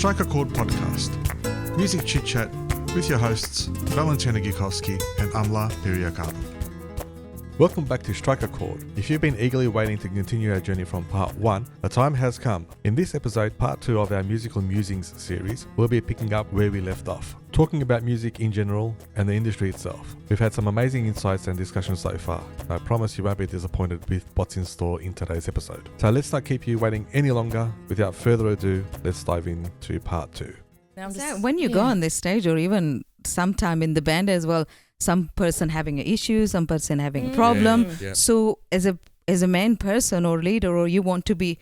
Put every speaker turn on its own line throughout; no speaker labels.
Strike a Chord podcast. Music chit chat with your hosts Valentina Gukowski and Amla Piriakaba. Welcome back to Strike a Chord. If you've been eagerly waiting to continue our journey from part 1, the time has come. In this episode, part 2 of our musical Musings series, we'll be picking up where we left off, talking about music in general and the industry itself. We've had some amazing insights and discussions so far. I promise you won't be disappointed with what's in store in today's episode. So let's not keep you waiting any longer. Without further ado, let's dive into part 2.
When you go on this stage, or even sometime in the band as well, some person having an issue, some person having a problem.
Yeah.
So as a main person or leader, or you want to be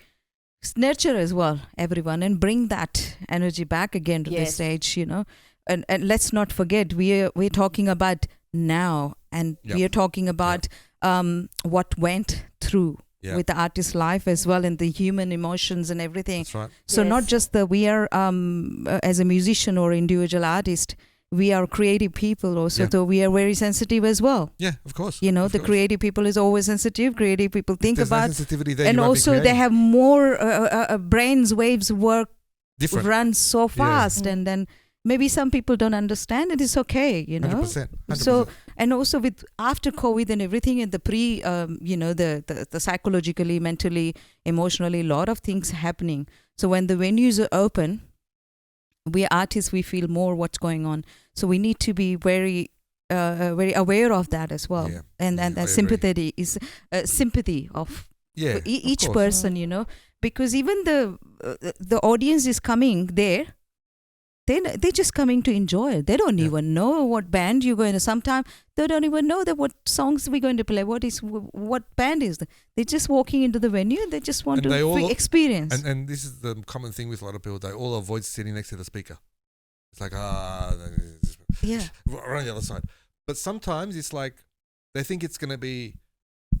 nurture as well everyone and bring that energy back again to the stage, you know. And let's not forget, we're talking about now, and we are talking about what went through with the artist's life as well, and the human emotions and everything.
That's right.
So not just we are as a musician or individual artist, we are creative people also, so we are very sensitive as well.
Yeah, of course.
You know, the creative people is always sensitive. Creative people think about,
no sensitivity there,
and also they have more brains waves
different,
run so fast, and then maybe some people don't understand, and it's okay, you know.
100%.
So, and also with after COVID and everything, and the the psychologically, mentally, emotionally, a lot of things happening. So when the venues are open, we artists, we feel more what's going on. So we need to be very aware of that as well.
Yeah.
And sympathy is sympathy of each person, you know, because even the audience is coming there. They're just coming to enjoy it. They don't even know what band you're going to. Sometimes they don't even know that what songs we're going to play. What band is that? They're just walking into the venue and they just want to experience.
And this is the common thing with a lot of people. They all avoid sitting next to the speaker. It's like, right on the other side. But sometimes it's like they think it's going to be,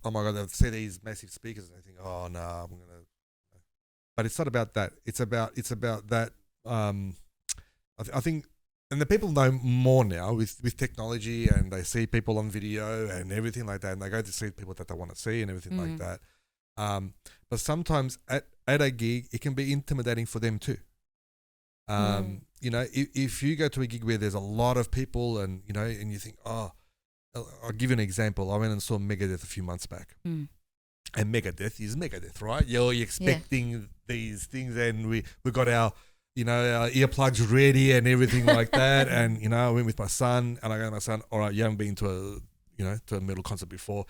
oh my God, they'll see these massive speakers and they think, oh no, I'm going to. But it's not about that. It's about that. I think, and the people know more now with technology, and they see people on video and everything like that, and they go to see people that they want to see and everything like that. But sometimes at a gig, it can be intimidating for them too. You know, if you go to a gig where there's a lot of people, and you know, and you think, oh, I'll give you an example. I went and saw Megadeth a few months back. And Megadeth is Megadeth, right? You're expecting these things, and we got our earplugs ready and everything like that. And, you know, I went with my son, and I go to my son, all right, you haven't been to a metal concert before.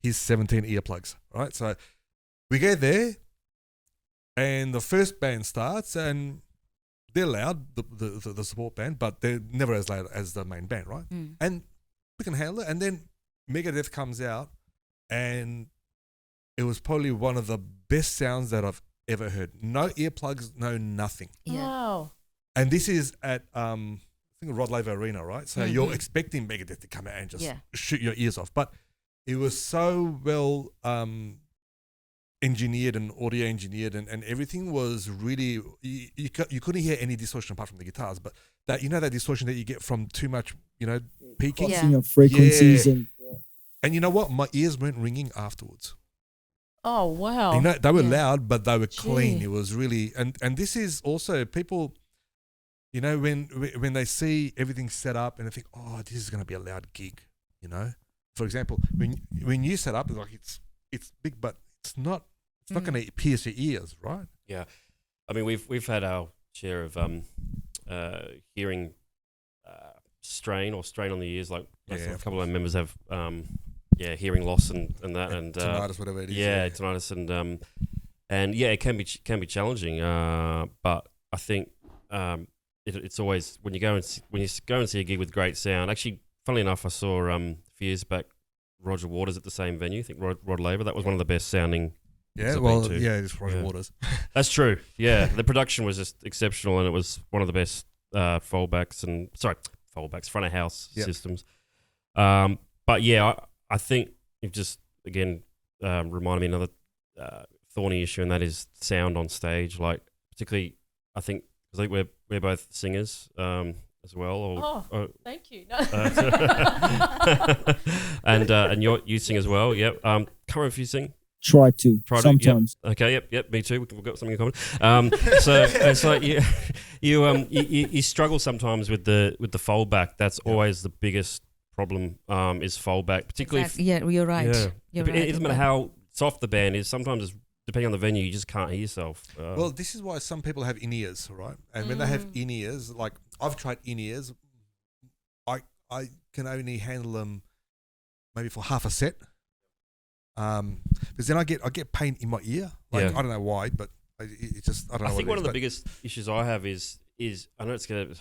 Here's 17 earplugs, right? So we get there, and the first band starts, and they're loud, the support band, but they're never as loud as the main band, right? And we can handle it. And then Megadeth comes out, and it was probably one of the best sounds that I've ever heard. No earplugs, no nothing.
Wow.
And this is at I think Rod Laver Arena, right? So you're expecting Megadeth to come out and just shoot your ears off. But it was so well engineered and audio engineered, and everything was really, you couldn't hear any distortion apart from the guitars, but that, you know, that distortion that you get from too much, you know, peaking.
Crossing of frequencies.
And you know what? My ears weren't ringing afterwards.
Oh, wow.
You know, they were loud, but they were clean. It was really, and this is also people, you know, when they see everything set up and they think, oh, this is going to be a loud gig, you know. For example, when you set up, it's like it's big, but it's not going to pierce your ears, right?
Yeah, I mean, we've had our share of hearing strain on the ears. Like a couple of our members have hearing loss and that, and
tinnitus, whatever it is.
Tinnitus, and it can be challenging. But I think it's always when you go and see a gig with great sound. Actually, funnily enough, I saw a few years back Roger Waters at the same venue. I think Rod Laver. That was one of the best sounding.
Yeah, well, it's Roger Waters.
That's true. Yeah, the production was just exceptional, and it was one of the best front of house systems. But yeah, I think you've just again reminded me of another thorny issue, and that is sound on stage. Like particularly, I think we're both singers as well.
Thank you.
And you sing as well. Yep. Can't remember if you sing.
try to sometimes.
Yep. Okay. Yep. Me too. We've got something in common. So it's like you struggle sometimes with the fallback. That's always the biggest problem. Is fallback, particularly.
Exactly. You're right.
Yeah.
You're right.
It doesn't matter how soft the band is. Sometimes it's, depending on the venue, you just can't hear yourself.
Well, this is why some people have in-ears, right? And when they have in-ears, like I've tried in-ears, I can only handle them maybe for half a set. Because then I get pain in my ear. Like I don't know why, but it just I don't know.
I think one of the biggest issues I have is I know it's gonna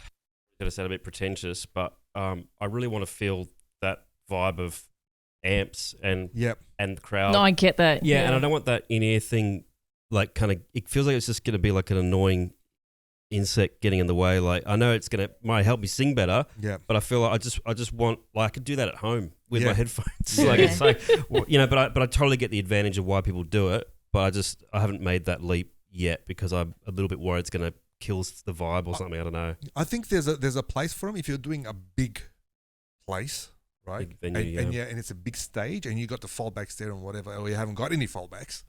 sound a bit pretentious, but I really want to feel that vibe of amps and the crowd.
No, I get that.
Yeah, and I don't want that in-ear thing. Like, kind of, it feels like it's just gonna be like an annoying insect getting in the way. Like, I know it's might help me sing better. Yeah. But I feel like I just want, like, I could do that at home with my headphones. Like, it's like, you know, but I totally get the advantage of why people do it. But I haven't made that leap yet because I'm a little bit worried it's gonna kill the vibe or something. I don't know.
I think there's a place for them if you're doing a big place, right?
Big venue,
and it's a big stage and you got the fallbacks there and whatever, or you haven't got any fallbacks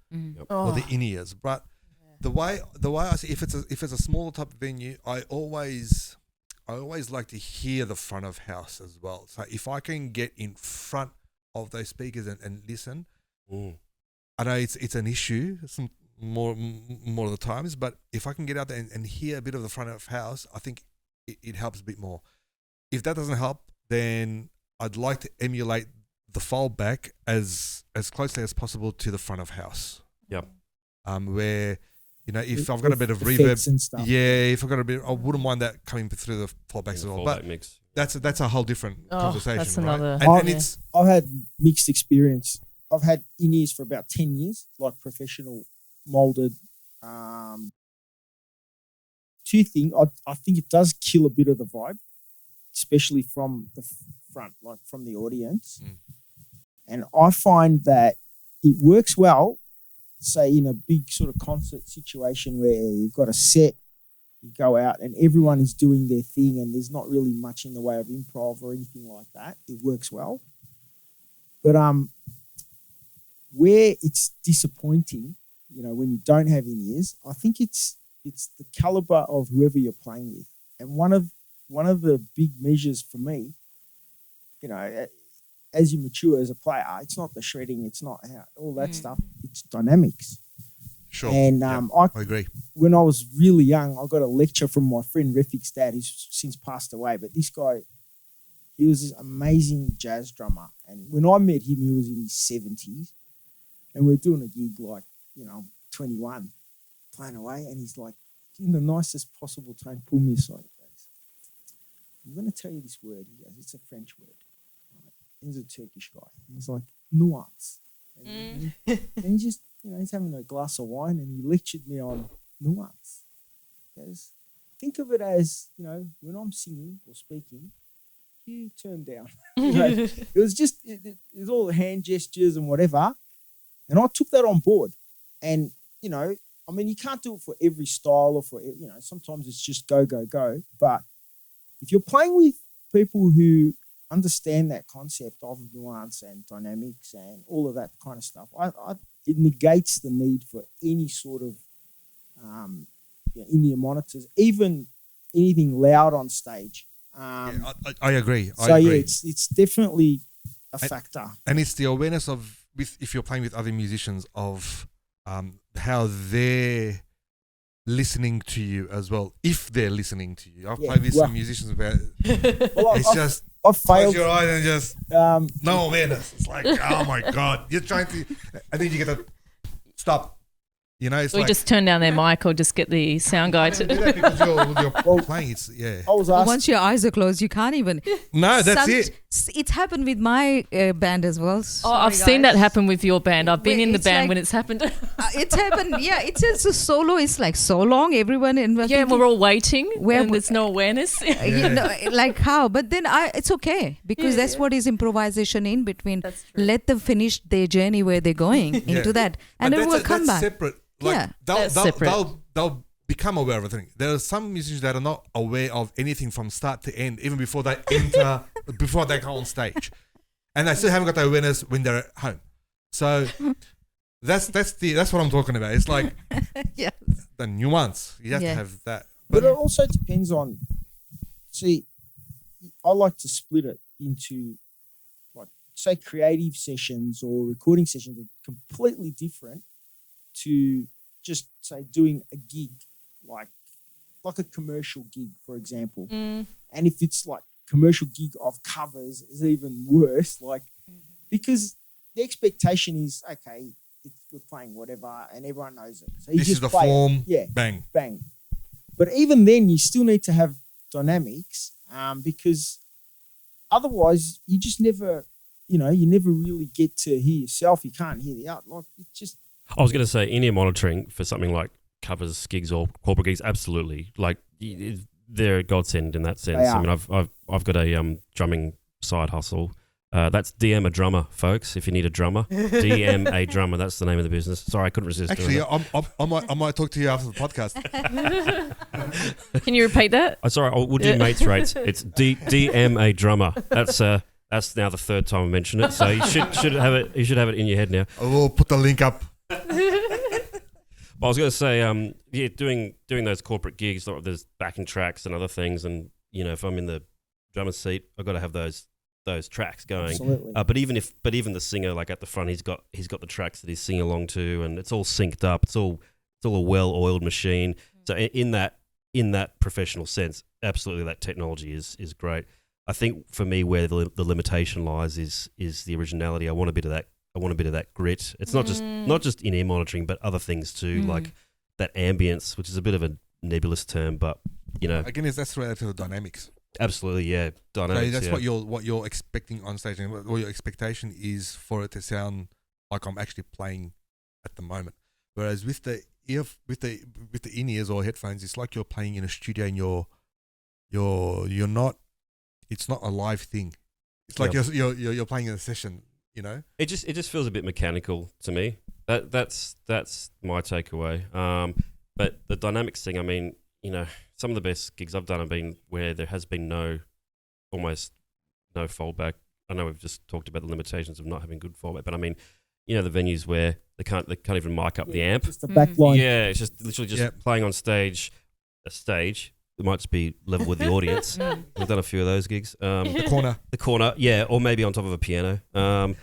Oh.
or the in-ears, but. The way I see, if it's a smaller type of venue, I always like to hear the front of house as well. So if I can get in front of those speakers and listen, I know it's an issue more of the times, but if I can get out there and hear a bit of the front of house, I think it helps a bit more. If that doesn't help, then I'd like to emulate the fallback as closely as possible to the front of house.
Yep.
Where. You know, if I've got a bit of reverb,
and stuff.
if I've got a bit, I wouldn't mind that coming through the fallbacks as well. But
mix.
that's a whole different conversation,
that's
right?
another.
And
I've had mixed experience. I've had in-ears for about 10 years, like professional molded. Two things, I think it does kill a bit of the vibe, especially from the front, like from the audience. And I find that it works well, say in a big sort of concert situation where you've got a set, you go out and everyone is doing their thing and there's not really much in the way of improv or anything like that. It works well. But where it's disappointing, you know, when you don't have in-ears, I think it's the caliber of whoever you're playing with. And one of the big measures for me, you know, as you mature as a player, it's not the shredding, it's not all that stuff, it's dynamics.
Sure.
And
I agree.
When I was really young, I got a lecture from my friend Refik's dad, who's since passed away. But this guy, he was this amazing jazz drummer. And when I met him, he was in his 70s. And we're doing a gig like, you know, 21, playing away. And he's like, in the nicest possible tone, pull me aside. He goes, I'm going to tell you this word. He goes, it's a French word. He's a Turkish guy. And he's like, nuance. And he just, you know, he's having a glass of wine and he lectured me on nuance. He goes, think of it as, you know, when I'm singing or speaking, you turn down. You know, it was just, it was all hand gestures and whatever. And I took that on board. And, you know, I mean, you can't do it for every style or for, you know, sometimes it's just go, go, go. But if you're playing with people who understand that concept of nuance and dynamics and all of that kind of stuff, it negates the need for any sort of in-ear monitors, even anything loud on stage.
I agree.
It's definitely a factor.
And it's the awareness of, if you're playing with other musicians, of how they're listening to you as well, if they're listening to you. I've played with some musicians about
I've failed.
Close your eyes and just no awareness. It's like, oh my God, you're trying to, and then you get to stop. You know, it's
we just turn down their mic or just get the sound guy to.
Do that because you're playing. It's
I was asked,
once your eyes are closed, you can't even.
No, that's it.
It's happened with my band as well.
I've seen that happen with your band. I've been in the band
like,
when it's happened.
It's happened. Yeah, it's just a solo. It's like so long. Everyone in.
Yeah, we're all waiting. And there's no awareness.
You know, like how? But then it's okay because that's what is improvisation in between. Let them finish their journey where they're going into that, and it will come back.
Separate. Like they'll become aware of everything. There are some musicians that are not aware of anything from start to end, even before they enter, before they go on stage, and they still haven't got the awareness when they're at home. So That's what I'm talking about. It's like the nuance. You have to have that.
But it also depends on. See, I like to split it into, like, say, creative sessions or recording sessions are completely different to just say doing a gig, like a commercial gig, for example. And if it's like commercial gig of covers, is even worse. Like, because the expectation is, okay, we're playing whatever, and everyone knows it. So you
this
just
is the
play
form.
it.
Bang.
But even then, you still need to have dynamics, because otherwise, you just never, you never really get to hear yourself. You can't hear the out. Like, it's just.
I was going to say in-ear monitoring for something like covers gigs or corporate gigs, absolutely. Like, they're a godsend in that sense. I mean, I've got a drumming side hustle. That's DM a drummer, folks. If you need a drummer, DM a drummer. That's the name of the business. Sorry, I couldn't resist.
Actually, I might talk to you after the podcast.
Can you repeat that?
Sorry, we'll do mates rates. It's DM a drummer. That's now the third time I mentioned it. So you should have it. You should have it in your head now.
I will put the link up.
But I was going to say, doing those corporate gigs, there's backing tracks and other things, and if I'm in the drummer's seat, I've got to have those tracks going.
Absolutely.
But even the singer, like at the front, he's got the tracks that he's singing along to, and it's all synced up. It's all a well-oiled machine. So in that professional sense, absolutely, that technology is great. I think for me, where the limitation lies is the originality. I want a bit of that. I want a bit of that grit. It's not just in-ear monitoring, but other things too, like that ambience, which is a bit of a nebulous term, but
again, that's related to the dynamics.
Absolutely, yeah, dynamics.
So that's what you're expecting on stage, and what your expectation is for it to sound like I'm actually playing at the moment. Whereas with the in-ears or headphones, it's like you're playing in a studio, and you're not. It's not a live thing. It's like you're playing in a session.
It just feels a bit mechanical to me. That's my takeaway. But the dynamics thing, I mean, some of the best gigs I've done have been where there has been almost no fallback. I know we've just talked about the limitations of not having good fallback, but I mean, the venues where they can't even mic up the amp.
Just the back line.
Yeah, it's just literally just playing on stage. A stage. It might just be level with the audience. We've done a few of those gigs.
The corner,
yeah, or maybe on top of a piano.
Maybe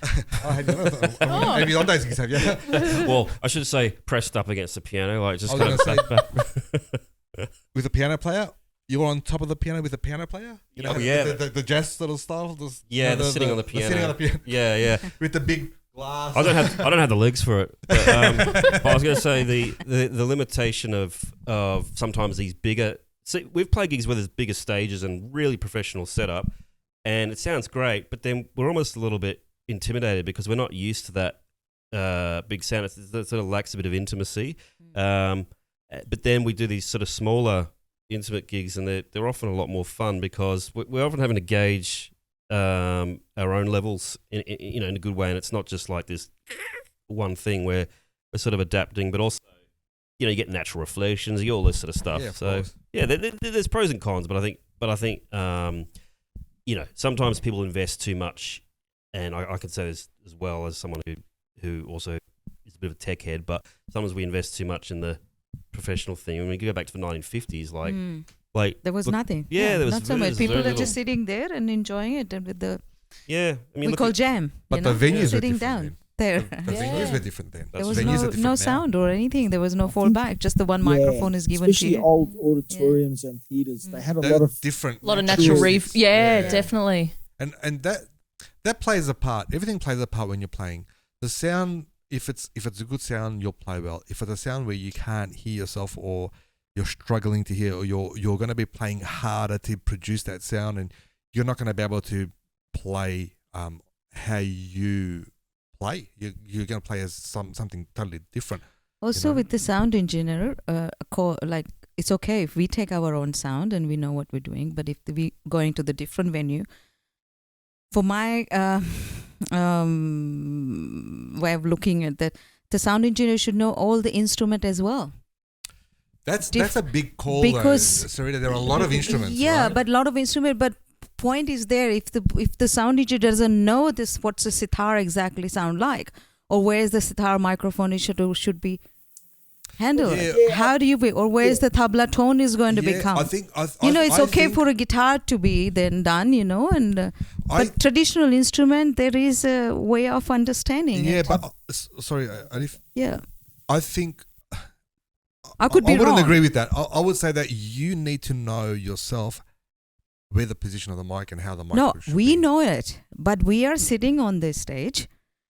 on those gigs have, yeah.
Well, I should say pressed up against the piano, like just kind of back.
With a piano player, you're on top of the piano with a piano player. The jazz sort of style.
They're sitting on the piano.
Sitting on the piano.
Yeah.
With the big glass.
I don't have the legs for it. But, but I was going to say the limitation of sometimes these bigger. See, we've played gigs where there's bigger stages and really professional setup, and it sounds great, but then we're almost a little bit intimidated because we're not used to that big sound. It sort of lacks a bit of intimacy. But then we do these sort of smaller, intimate gigs, and they're often a lot more fun because we're often having to gauge our own levels in a good way, and it's not just like this one thing where we're sort of adapting, but also you get natural reflections, you get all this sort of stuff.
Yeah,
so there's pros and cons, but I think sometimes people invest too much, and I can say this as well as someone who also is a bit of a tech head, but sometimes we invest too much in the professional thing. When we go back to the 1950s, like
there was nothing.
Yeah, there was
not so much. People are just sitting there and enjoying it, and with the we call jam.
But the venues
sitting
were
down.
Then.
There.
The venues were different then.
There was no sound or anything. There was no fallback. Just the one microphone is given to
you. Especially old auditoriums and theatres. They had a lot of
different.
A lot of natural reef. Yeah, definitely.
And that plays a part. Everything plays a part when you're playing. The sound, if it's a good sound, you'll play well. If it's a sound where you can't hear yourself or you're struggling to hear, or you're going to be playing harder to produce that sound, and you're not going to be able to play how you play. You're going to play as something totally different.
Also, with the sound engineer, it's okay if we take our own sound and we know what we're doing. But if we going to the different venue, for my way of looking at that, the sound engineer should know all the instrument as well.
That's a big call,
because
though, Sarita. There are a lot of instruments.
Yeah,
right?
but a lot of instruments. But point is there, if the sound engineer doesn't know what's a sitar exactly sound like, or where's the sitar microphone should be handled.
Yeah.
How do you be, or where's the tabla tone is going to become?
I think
it's okay for a guitar to be then done, and but traditional instrument, there is a way of understanding it.
But sorry, Arif.
Yeah,
I think
I could be
I wouldn't
wrong.
agree with that. I would say that you need to know yourself where the position of the mic and how the mic should
we
be.
know it, but we are sitting on this stage,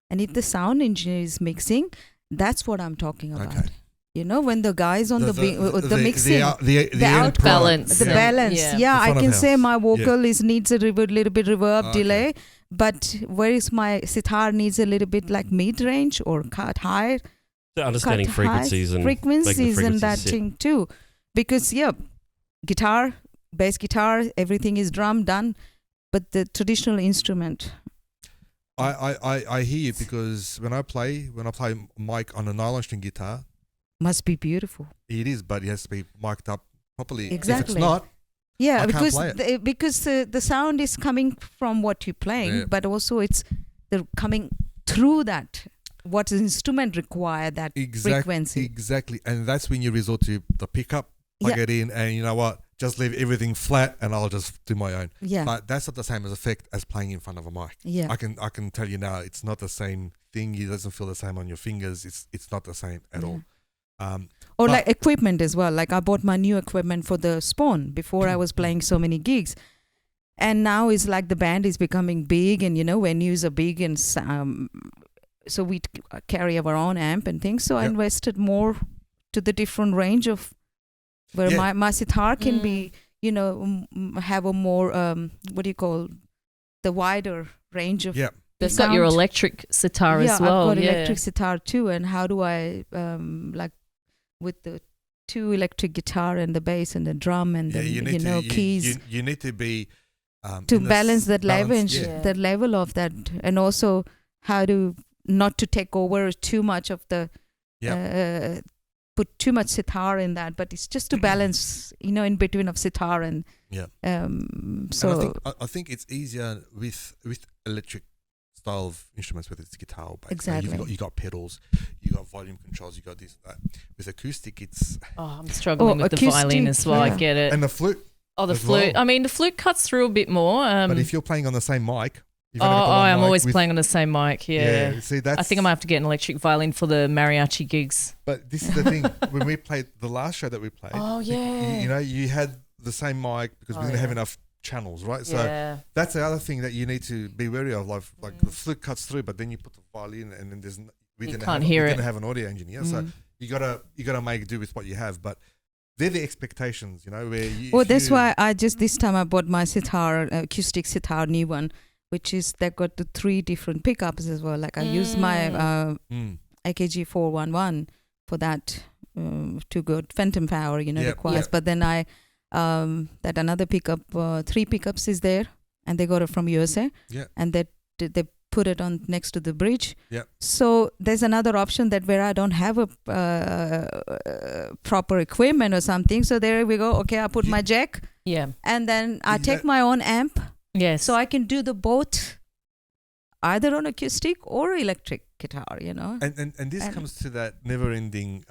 and if the sound engineer is mixing, that's what I'm talking about.
Okay.
When the guys on the mixing,
the
out
balance.
the balance. Yeah, I can say my vocal needs a little bit reverb delay, but where is my sitar needs a little bit like mid range or cut high.
So understanding frequencies and
that thing too, because guitar, bass guitar, everything is drum done, but the traditional instrument.
I hear you, because when I play mic on a nylon string guitar,
must be beautiful.
it is, but it has to be mic'd up properly.
Exactly.
If it's not,
Yeah,
I
because
can't play
because the sound is coming from what you're playing,
Yeah.
but also they're coming through that. What the instrument require that frequency.
Exactly, and that's when you resort to the pickup, plug it in, and you know what? Just leave everything flat, and I'll just do my own.
Yeah,
But that's not the same as effect as playing in front of a mic.
yeah.
I can tell you now, it's not the same thing. It doesn't feel the same on your fingers. It's not the same at all.
Or
but-
like equipment as well. Like I bought my new equipment for the Spawn before I was playing so many gigs. And now it's like the band is becoming big, and venues are big, and so we carry our own amp and things. So I invested more to the different range of where my sitar can be, have a more the wider range of.
Yeah.
You've got your electric sitar as well.
I've got electric sitar too. And how do I with the two electric guitar and the bass and the drum and the keys.
You need to be
to balance that level of that, and also how to not to take over too much of the put too much sitar in that, but it's just to balance in between of sitar and
so and I think it's easier with electric style of instruments, whether it's guitar or bass.
Exactly.
You got pedals, you got volume controls, you got this and that. With acoustic, it's
I'm struggling with the violin as well. I get it.
And the flute.
Oh, the flute.
Well.
I mean, the flute cuts through a bit more.
But if you're playing on the same mic,
I'm always playing on the same mic. Yeah.
See,
I think I might have to get an electric violin for the mariachi gigs.
But this is the thing. When we played the last show that we played, you had the same mic because we didn't have enough channels, right? So that's the other thing that you need to be wary of. Like the flute cuts through, but then you put the violin, and then we didn't have an audio engineer, so you gotta make do with what you have. But they're the expectations, where
that's why this time I bought my sitar, acoustic sitar, new one, which is they've got the 3 different pickups as well. Like I used my AKG 411 for that to go phantom power, requires. But then I that another pickup, 3 pickups is there, and they got it from USA.
Yeah.
And they put it on next to the bridge.
Yeah.
So there's another option that where I don't have a proper equipment or something. So there we go. Okay, I put my jack.
Yeah.
And then I take my own amp.
Yes.
So I can do the both, either on acoustic or electric guitar,
And this comes to that never-ending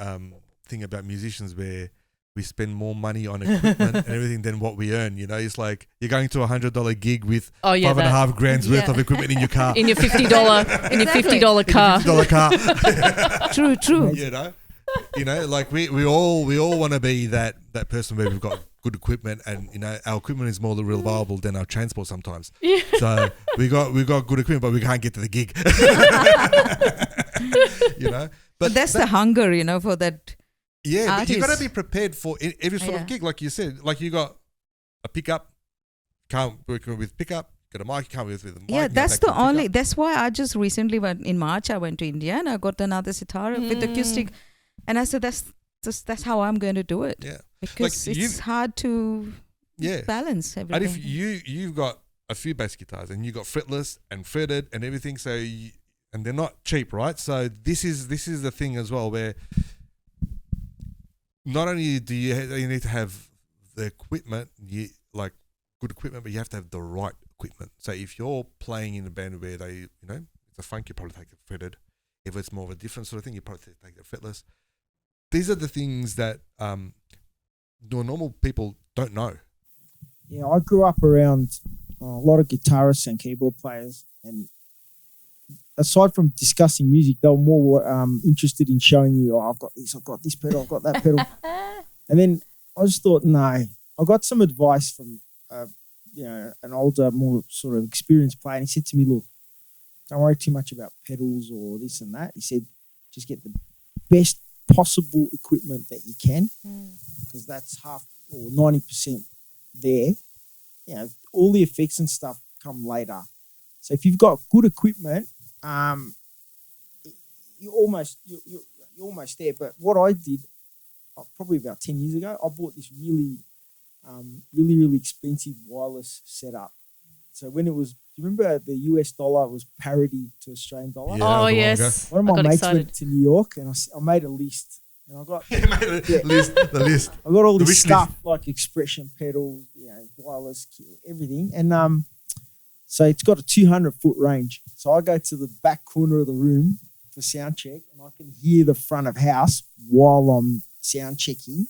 thing about musicians where we spend more money on equipment and everything than what we earn. It's like you're going to $100 gig with $5.5 grand's worth of equipment in your car.
In your $50 car.
$50 car.
True.
Like we all want to be that person where we've got good equipment, and our equipment is more reliable than our transport sometimes.
Yeah.
So we got good equipment, but we can't get to the gig. But
that's the hunger, for that.
Yeah,
artist.
but you got to be prepared for every sort of gig, like you said. Like you got a pickup, can't work with pickup. Got a mic, you can't work with a mic.
Yeah, that's the only. That's why I just recently went in March. I went to India and I got another sitar with acoustic, and I said that's how I'm going to do it.
Yeah,
because it's hard to balance everything.
And if you've got a few bass guitars and you got fretless and fretted and everything, and they're not cheap, right? So this is the thing as well, where not only do you need to have the equipment, good equipment, but you have to have the right equipment. So if you're playing in a band where it's a funk, you probably take it fretted. If it's more of a different sort of thing, you probably take the fretless. These are the things that normal people don't know.
Yeah, I grew up around a lot of guitarists and keyboard players, and aside from discussing music, they were more interested in showing you, oh, I've got this pedal, I've got that pedal. And then I just thought, no. I got some advice from an older, more sort of experienced player, and he said to me, look, don't worry too much about pedals or this and that. He said, just get the best possible equipment that you can, because that's half or 90% there. You know, all the effects and stuff come later. So if you've got good equipment, you're almost there. But what I did, probably about 10 years ago, I bought this really expensive wireless setup. So when it was, do you remember the US dollar was parity to Australian dollar?
Yeah, yes.
One of my mates went to New York, and I made a list. And I got
the list.
I got all this stuff like expression pedals, wireless, everything. And so it's got a 200-foot range. So I go to the back corner of the room for sound check, and I can hear the front of house while I'm sound checking.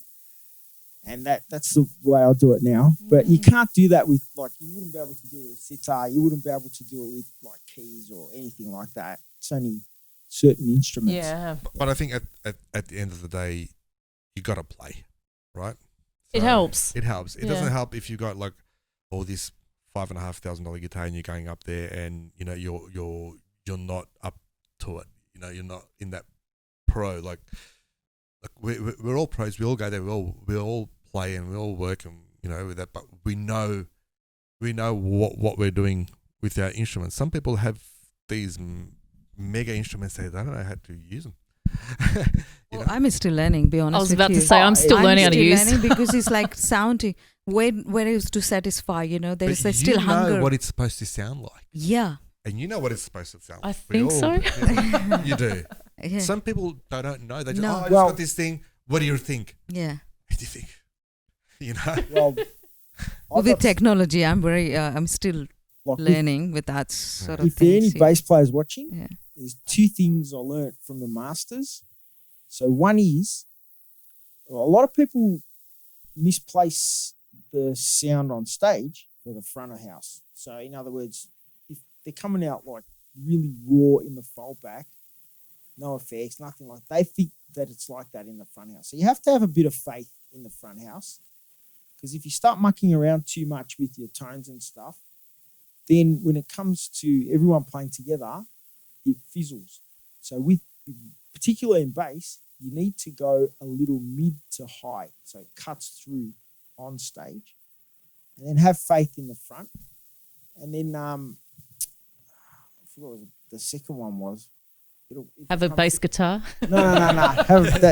And that's the way I do it now. But you can't do that with, like, you wouldn't be able to do it with sitar. You wouldn't be able to do it with, like, keys or anything like that. It's only certain instruments.
Yeah.
But I think at the end of the day, you got to play, right? So
it helps.
It helps. It doesn't help if you got, like, all this $5,500 guitar and you're going up there and, you're not up to it. You're not in that pro, like we're all pros. We all go there. We all play and we all work and with that. But we know what we're doing with our instruments. Some people have these mega instruments. They don't know how to use them.
Well, I'm still learning. Be honest.
I was
with
about
you.
to say I'm still learning how to use.
Learning because it's like sounding. Where is to satisfy? There's still hunger.
You know what it's supposed to sound like.
Yeah.
And you know what it's supposed to sound like.
I think so.
You do.
Yeah.
Some people don't know. They just,
No.
I just got this thing. What do you think?
Yeah.
What do you think?
Well,
with technology, I'm still learning with that sort of
if
thing.
there are any bass players watching,
Yeah.
there's two things I learned from the masters. So one is, a lot of people misplace the sound on stage for the front of house. So in other words, if they're coming out like really raw in the foldback, no effects, nothing like that, they think that it's like that in the front house. So you have to have a bit of faith in the front house, because if you start mucking around too much with your tones and stuff, then when it comes to everyone playing together, it fizzles. So particularly in bass, you need to go a little mid to high, so it cuts through on stage, and then have faith in the front. And then I forgot what the second one was.
Have a bass guitar.
No.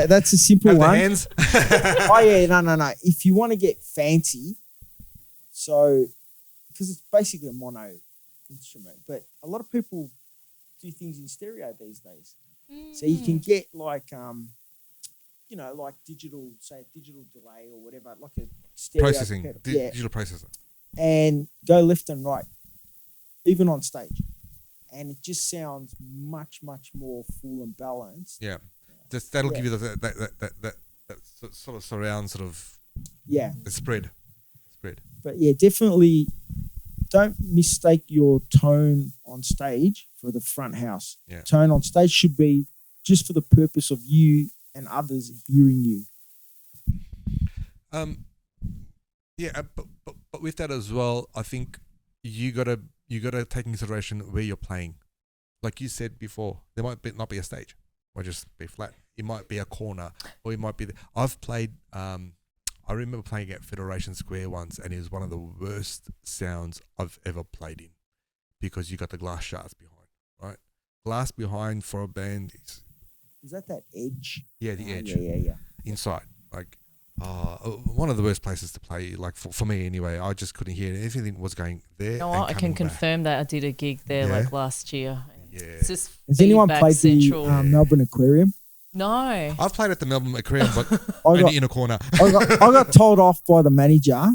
That's a simple one.
The hands.
Oh yeah, no. If you want to get fancy, so because it's basically a mono instrument, but a lot of people do things in stereo these days. So you can get like like digital delay or whatever, like a stereo
processing,
pedal.
digital processor,
and go left and right, even on stage. And it just sounds much, much more full and balanced.
Yeah, that'll give you that sort of surround, sort of the spread.
But yeah, definitely don't mistake your tone on stage for the front house.
Yeah.
Tone on stage should be just for the purpose of you and others hearing you.
But with that as well, I think you gotta take into consideration where you're playing. Like you said before, there might not be a stage. It might just be flat. It might be a corner, or it might be. I've played. I remember playing at Federation Square once, and it was one of the worst sounds I've ever played in, because you got the glass shards behind, right? Glass behind for a band
is that edge?
Yeah, the edge.
Yeah.
Inside, like. One of the worst places to play, like for me anyway. I just couldn't hear anything was going there.
No, I can confirm that I did a gig there like last year.
Yeah.
It's just
has anyone played
central.
the Melbourne Aquarium?
No.
I've played at the Melbourne Aquarium, but only in a corner.
I got told off by the manager.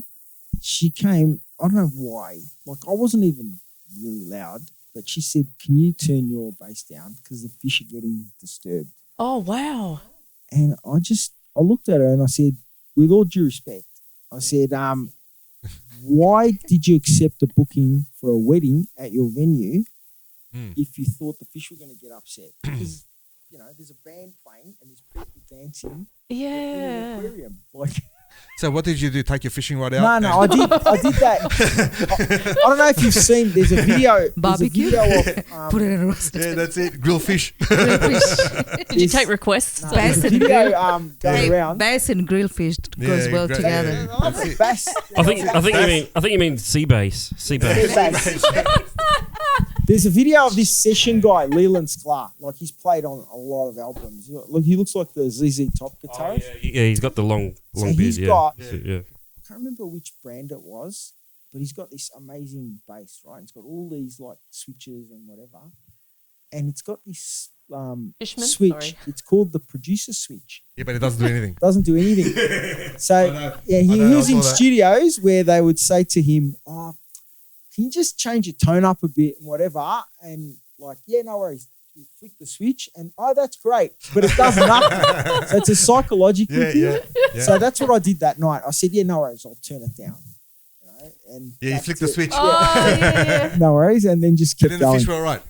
She came, I don't know why. Like, I wasn't even really loud. but she said, "Can you turn your bass down because the fish are getting disturbed?"
Oh, wow.
And I looked at her and I said, with all due respect, I said, why did you accept a booking for a wedding at your venue if you thought the fish were going to get upset? Because, there's a band playing and there's people dancing in an aquarium.
So what did you do? Take your fishing rod out?
No, I did that. I don't know if you've seen. There's a video.
Barbecue. Put it in a roast.
Yeah, that's it. Grill fish.
Did you take requests?
No, there's a video going around.
Bass and grill fish goes well together.
Yeah,
Bass.
I think you mean sea bass. Sea bass.
There's a video of this session guy, Leland Sklar. Like, he's played on a lot of albums. Look, he looks like the ZZ Top guitarist.
Yeah, he's got the long
So
beard.
he's got,
Yeah.
I can't remember which brand it was, but he's got this amazing bass, right? It's got all these like switches and whatever. And it's got this
Fishman?
switch.
Sorry.
It's called the producer switch.
Yeah, but it doesn't do anything.
Doesn't do anything. So he
I
was
saw
in
that.
studios where they would say to him, "Oh, can you just change your tone up a bit and whatever?" And like, "Yeah, no worries." You flick the switch and, "Oh, that's great," but it does nothing. So it's a psychological thing.
Yeah.
So that's what I did that night. I said, "Yeah, no worries, I'll turn it down." And
Yeah, you
that's
flick the
it.
switch.
Oh, yeah.
No worries, and then just
And
kept
then the
going.
fish were all right.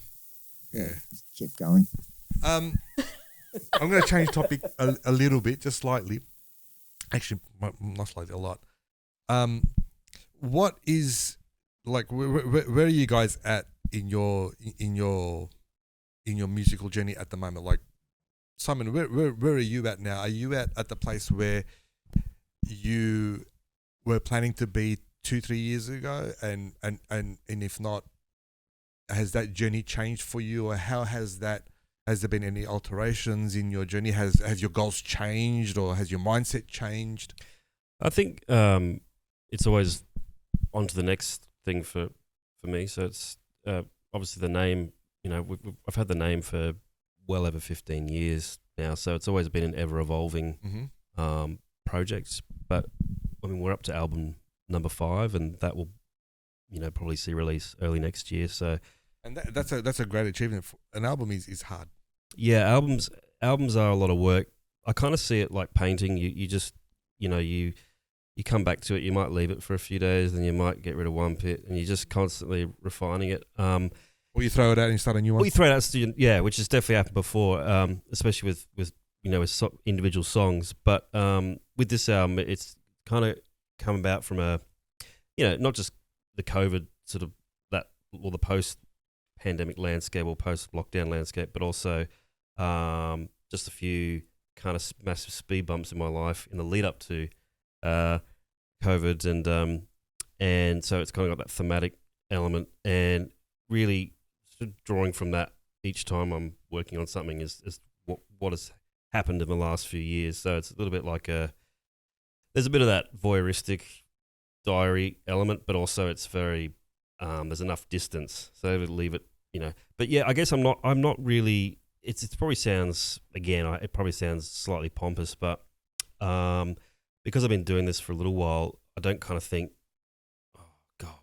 Yeah, just kept going.
I'm going to change topic a little bit, just slightly. Actually, not slightly, a lot. What is, like, where are you guys at in your musical journey at the moment? Like, Simon, where are you at now? Are you at the place where you were planning to be 2-3 years ago, and if not, has that journey changed for you, or how has there been any alterations in your journey? Have your goals changed, or has your mindset changed?
I think it's always on to the next thing for me. So it's obviously the name. I've had the name for well over 15 years now, so it's always been an ever evolving project. But I mean, we're up to album number 5, and that will, probably see release early next year. So,
and that's a great achievement. An album is hard.
Yeah, albums are a lot of work. I kind of see it like painting. You just, you come back to it. You might leave it for a few days, then you might get rid of one bit, and you're just constantly refining it.
Or you throw it out and you start a new one.
Well, you throw it out, which has definitely happened before, especially with individual songs. But with this album, it's kind of come about from not just the COVID sort of the post-pandemic landscape or post-lockdown landscape, but also just a few kind of massive speed bumps in my life in the lead up to COVID, and so it's kind of got that thematic element, and really sort of drawing from that each time I'm working on something is what has happened in the last few years. So it's a little bit like there's a bit of that voyeuristic diary element, but also it's very there's enough distance, so to leave it, But yeah, I guess I'm not really. It probably sounds it probably sounds slightly pompous, but because I've been doing this for a little while, I don't kind of think, oh God,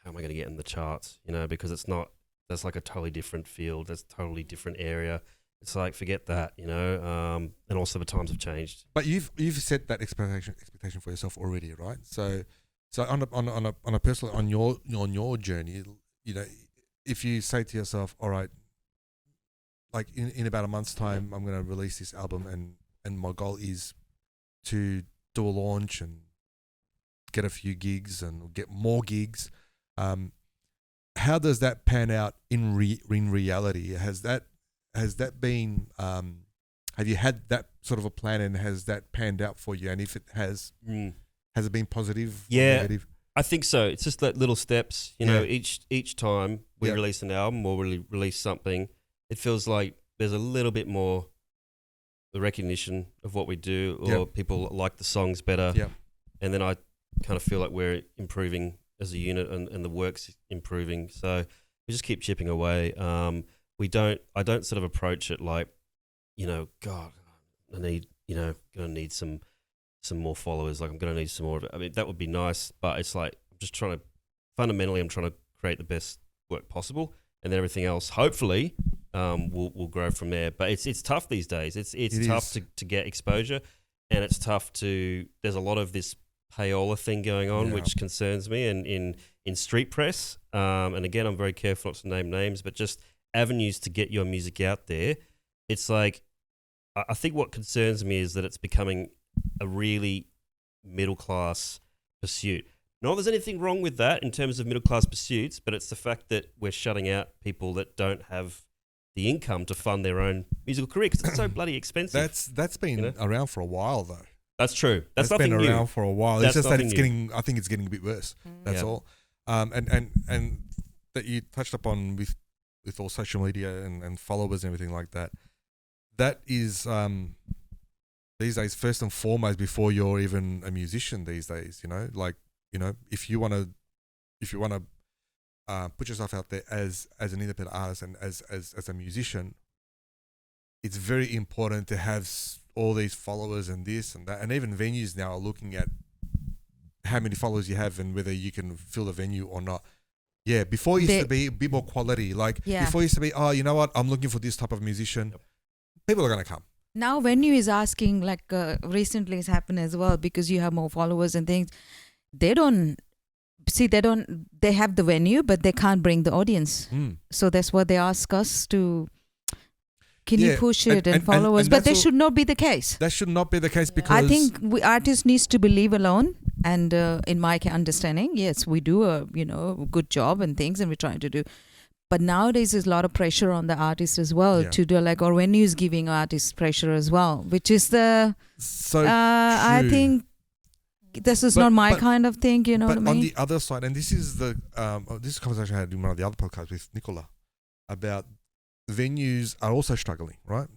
how am I going to get in the charts? Because it's not. That's like a totally different field. That's a totally different area. It's like, forget that, and also the times have changed.
But you've set that expectation for yourself already, right? So on a personal, on your journey, if you say to yourself, all right, like in about a month's time, I'm going to release this album, and my goal is to do a launch and get a few gigs and get more gigs. How does that pan out in reality? Has that been? Have you had that sort of a plan, and has that panned out for you? And if it has, has it been positive?
Yeah,
or negative?
I think so. It's just that little steps. Each time we release an album or we release something, it feels like there's a little bit more the recognition of what we do, or people like the songs better.
Yeah.
And then I kind of feel like we're improving as a unit, and the work's improving. So we just keep chipping away. I don't sort of approach it like, God, I need, gonna need some more followers. Like, I'm gonna need some more of it. I mean, that would be nice, but it's like I'm trying to create the best work possible. and then everything else hopefully will grow from there. But it's tough these days. It's tough to get exposure, and it's tough to. There's a lot of this payola thing going on, which concerns me, and in street press. And again, I'm very careful not to name names, but just avenues to get your music out there. It's like, I think what concerns me is that it's becoming a really middle class pursuit. Not that there's anything wrong with that in terms of middle class pursuits, but it's the fact that we're shutting out people that don't have the income to fund their own musical career because it's so bloody expensive.
That's been around for a while though.
That's true. That's
been
nothing
around
new.
for a while.
That's
it's just that it's
nothing
getting. I think it's getting a bit worse. That's all. And that you touched upon with all social media and followers and everything like that. That is these days first and foremost before you're even a musician. These days, if you want to put yourself out there as an independent artist and as a musician, it's very important to have all these followers and this and that, and even venues now are looking at how many followers you have and whether you can fill the venue or not. Yeah, before it used to be a bit more quality. Before it used to be, oh, you know what, I'm looking for this type of musician. Yep. People are going to come.
Now venue is asking, recently it's happened as well, because you have more followers and things. They have the venue, but they can't bring the audience. So that's what they ask us to, can you push it and followers? But that should not be the case.
That should not be the case because
I think artists needs to believe alone. And in my understanding, yes, we do a good job and things, and we're trying to do. But nowadays, there's a lot of pressure on the artists as well to do, or venue is giving artists pressure as well, which is I think this is not my kind of thing, you know what I mean?
But on the other side, and this is this is a conversation I had in one of the other podcasts with Nicola about venues are also struggling, right?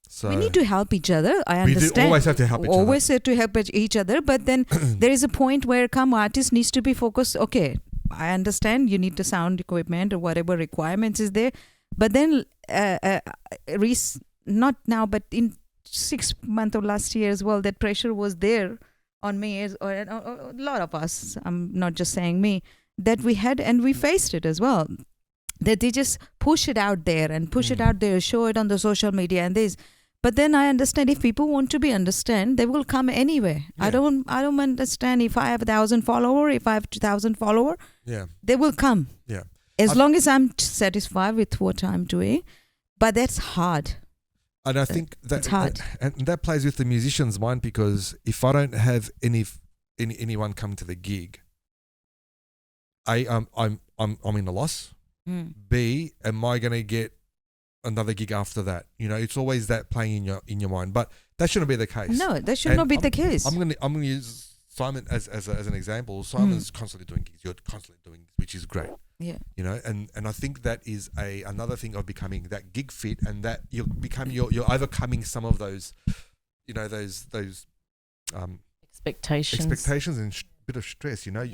So
we need to help each other. I understand.
We always have to help each other.
Always have to help each other. But then there is a point where artist needs to be focused. Okay, I understand you need the sound equipment or whatever requirements is there. But then, not now, but in 6 months of last year as well, that pressure was there on me, or a lot of us, I'm not just saying me, that we had, and we faced it as well. That they just push it out there and push it out there, show it on the social media and this. But then I understand if people want to understand, they will come anyway. Yeah. I don't understand if I have 1,000 follower, if I have 2,000 follower, they will come.
Yeah.
As long as I'm satisfied with what I'm doing. But that's hard.
And I think that
it's hard.
And that plays with the musician's mind, because if I don't have anyone come to the gig, I'm in a loss. B, am I going to get another gig after that? It's always that playing in your mind, but that shouldn't be the case.
No, that should not be the case.
I'm going to use Simon as an example. Simon's constantly doing gigs. You're constantly doing this, which is great.
Yeah.
And I think that is another thing of becoming that gig fit, and that you're overcoming some of those, those expectations and bit of stress, you're out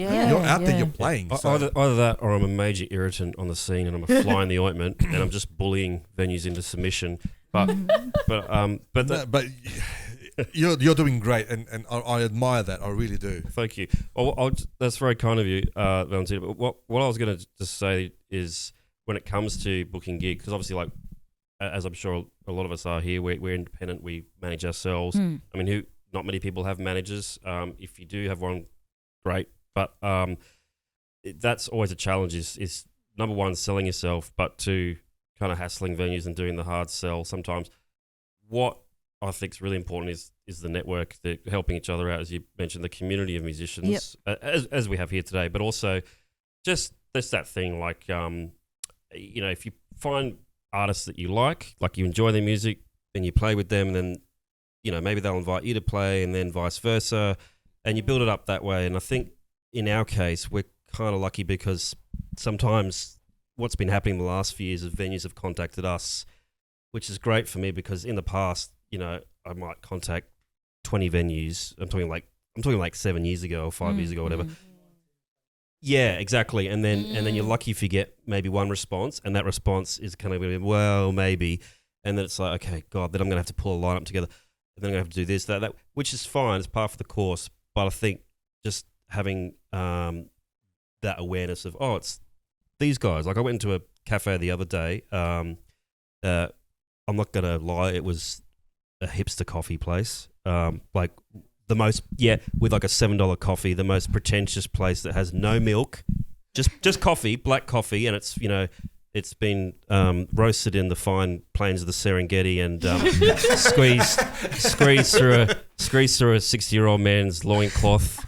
there, you're playing. So.
Either that, or I'm a major irritant on the scene and I'm a fly in the ointment and I'm just bullying venues into submission. But you're doing great, and I admire that. I really do. Thank you. That's very kind of you, Valentina. But what I was going to just say is, when it comes to booking gigs, because obviously, as I'm sure a lot of us are here, we're independent. We manage ourselves. I mean, not many people have managers. If you do have one, great, but that's always a challenge. Is number one, selling yourself, but two, kind of hassling venues and doing the hard sell sometimes. What I think is really important is the network, the helping each other out, as you mentioned, the community of musicians, as we have here today, but also just that thing if you find artists that you like you enjoy their music, then you play with them, and then maybe they'll invite you to play, and then vice versa. And you build it up that way. And I think in our case, we're kind of lucky, because sometimes what's been happening in the last few years is venues have contacted us, which is great for me, because in the past, I might contact 20 venues. I'm talking like 7 years ago or 5 years ago, whatever. Yeah, exactly. And then you're lucky if you get maybe one response, and that response is kind of, well, maybe. And then it's like, okay, God, then I'm going to have to pull a lineup together. And then I'm going to have to do this, that, which is fine. It's part of the course. But I think just having that awareness of, it's these guys. Like, I went into cafe the other day. I'm not gonna lie, it was a hipster coffee place. Like the most, with like a $7 coffee, the most pretentious place that has no milk, just coffee, black coffee, and it's it's been roasted in the fine plains of the Serengeti and squeezed through a 60-year-old man's loincloth.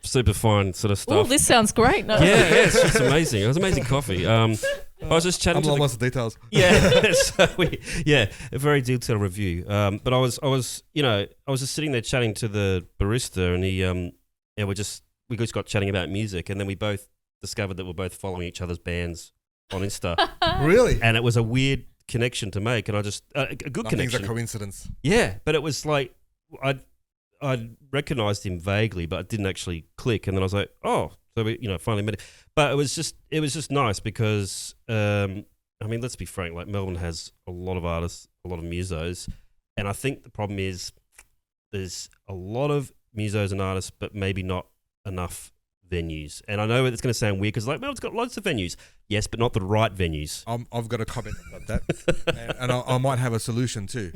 Super fine sort of stuff.
Oh, this sounds great. No.
Yeah, it's just amazing. It was amazing coffee. I was just chatting to
the details.
Yeah, a very detailed review. But I was just sitting there chatting to the barista, and we just got chatting about music, and then we both discovered that we're both following each other's bands on Insta.
Really?
And it was a weird connection to make, and I just a good connection.
Nothing's a coincidence.
Yeah, but it was like I recognised him vaguely, but it didn't actually click. And then I was like, oh, so we finally met it. But it was just nice because let's be frank, like Melbourne has a lot of artists, a lot of musos, and I think the problem is there's a lot of musos and artists, but maybe not enough venues. And I know it's going to sound weird because Melbourne's got lots of venues, yes, but not the right venues.
I've got a comment about that, and I might have a solution too.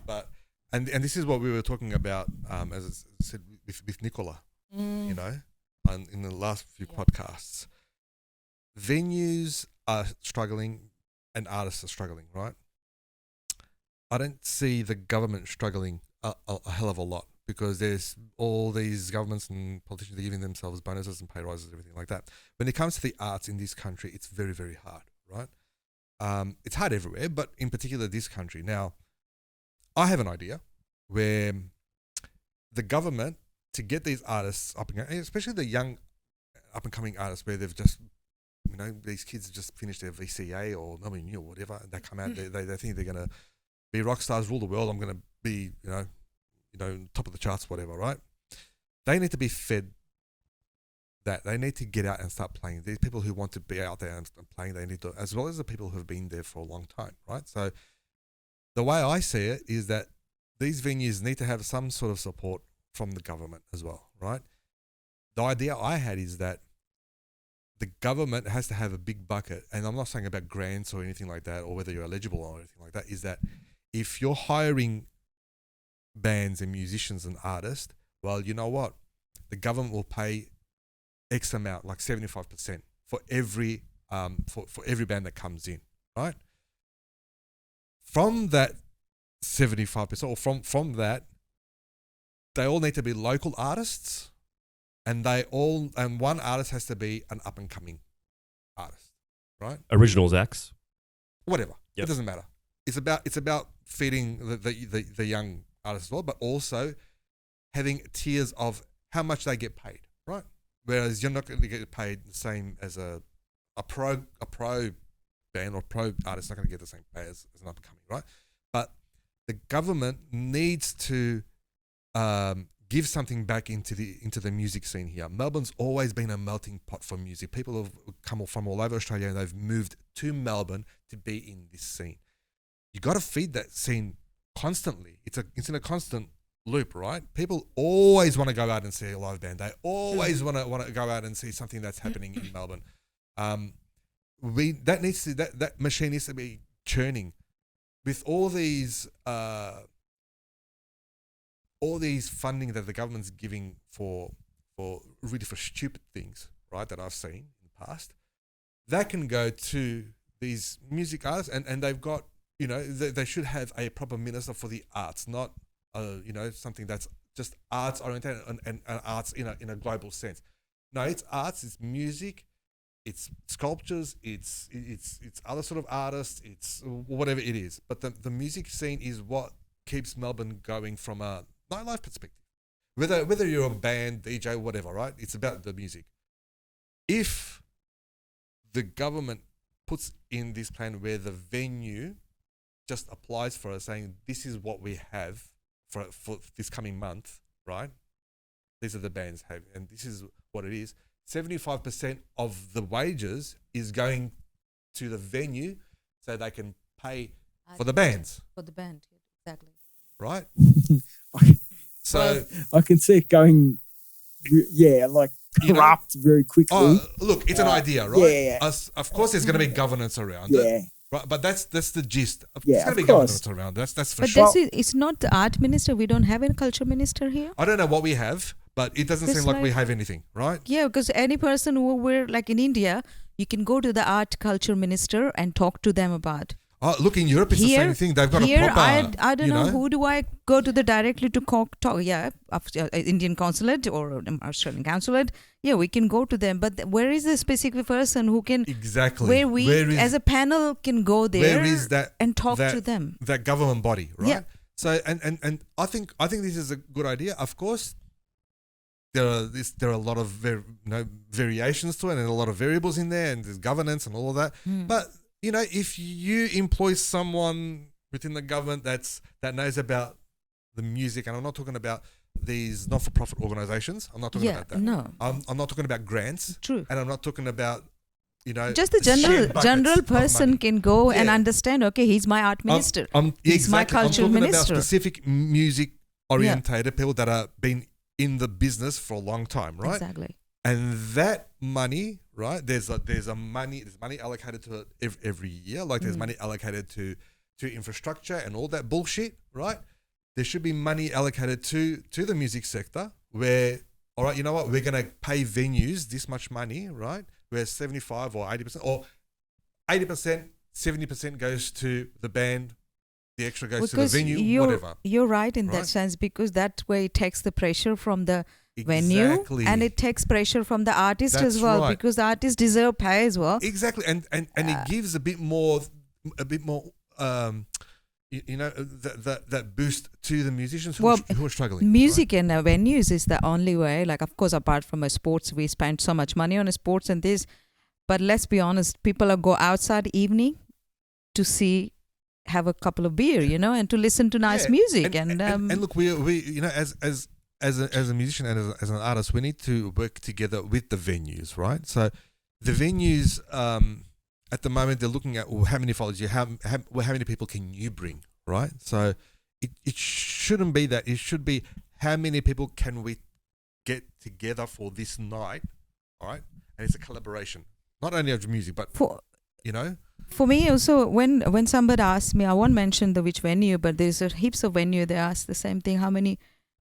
But and this is what we were talking about, as I said with Nicola, in the last few podcasts. Venues are struggling and artists are struggling, right? I don't see the government struggling a hell of a lot, because there's all these governments and politicians giving themselves bonuses and pay rises and everything like that. When it comes to the arts in this country, it's very, very hard, right? It's hard everywhere, but in particular this country. Now, I have an idea where the government, to get these artists up and going, especially the young up-and-coming artists where they've just, these kids have just finished their VCA or Melbourne Uni or whatever, and they come out, they think they're going to be rock stars, rule the world, I'm going to be, top of the charts, whatever, right? They need to be fed that. They need to get out and start playing. These people who want to be out there and playing, they need to, as well as the people who have been there for a long time, right? So the way I see it is that these venues need to have some sort of support from the government as well, right? The idea I had is that the government has to have a big bucket, and I'm not saying about grants or anything like that, or whether you're eligible or anything like that, is that if you're hiring bands and musicians and artists, well, you know what? The government will pay X amount, like 75%, for every for every band that comes in, right? From that 75%, or from that, they all need to be local artists, and one artist has to be an up and coming artist, right?
Originals acts,
whatever.
Yep.
It doesn't matter. It's about feeding the young artists as well, but also having tiers of how much they get paid, right? Whereas you're not going to get paid the same as a pro band or pro artist, not going to get the same pay as an up and coming, right? But the government needs to give something back into the music scene here. Melbourne's always been a melting pot for music. People have come from all over Australia and they've moved to Melbourne to be in this scene. You got to feed that scene constantly. It's in a constant loop, right? People always want to go out and see a live band. They always want to go out and see something that's happening in Melbourne. That machine needs to be churning with all these funding that the government's giving for stupid things, right? That I've seen in the past, that can go to these music artists, and they've got, they should have a proper minister for the arts, not something that's just arts oriented and arts in a global sense. No, it's arts, it's music, it's sculptures, it's other sort of artists, it's whatever it is. But the music scene is what keeps Melbourne going from a nightlife perspective. Whether you're a band, DJ, whatever, right? It's about the music. If the government puts in this plan where the venue just applies for us, saying this is what we have for this coming month, right? These are the bands have, and this is what it is. 75% of the wages is going to the venue, so they can pay for the bands.
For the band, exactly.
Right. So
I can see it going. Yeah, like corrupt very quickly.
Look, it's an idea, right?
Yeah.
Of course, there's going to be governance around
Yeah.
it. Right, but that's the gist.
Yeah,
There's going to be
of course.
governance around. That's for
But
sure.
it's not the art minister. We don't have a culture minister here.
I don't know what we have, but it doesn't
It's
seem like we
like-
have anything, right?
Yeah, because any person who were like in India, you can go to the art culture minister and talk to them about.
Oh, look, in Europe, it's the same thing. They've got
here,
a proper.
I don't know who do I go to the directly to talk. Yeah, Indian consulate or Australian consulate. Yeah, we can go to them. But where is the specific person who can
Exactly.
where we as a panel can go there
where is that
and talk to them?
That government body, right?
Yeah.
So and I think this is a good idea. Of course, there are a lot of variations to it and a lot of variables in there, and there's governance and all of that. But if you employ someone within the government that knows about the music, and I'm not talking about these not-for-profit organizations. I'm not talking about that.
No.
I'm not talking about grants.
True.
And I'm not talking about
just the general person can go and understand. Okay, he's my art minister. He's my cultural
I'm talking
minister.
about specific music orientated people that have been in the business for a long time, right?
Exactly.
And that money, right? There's money allocated to it every year. Like there's money allocated to infrastructure and all that bullshit, right? There should be money allocated to the music sector where, all right, you know what? We're going to pay venues this much money, right? Where 75 or 80% or 80%, 70% goes to the band, the extra goes to the venue, whatever.
You're right in that sense, because that way it takes the pressure from the venue and it takes pressure from the artist as well, because the artists deserve pay as well.
Exactly, and it gives a bit more that boost to the musicians who are struggling.
Music and venues is the only way. Like, of course, apart from sports, we spend so much money on sports and this. But let's be honest, people go outside evening to have a couple of beer, and to listen to nice music. And
look, we as a musician and as an artist, we need to work together with the venues, right? So the venues. At the moment, they're looking at how many followers you have, how many people can you bring, right? So it shouldn't be that. It should be how many people can we get together for this night, all right? And it's a collaboration, not only of music, but
For me also, when somebody asks me, I won't mention which venue, but there's heaps of venue. They ask the same thing: how many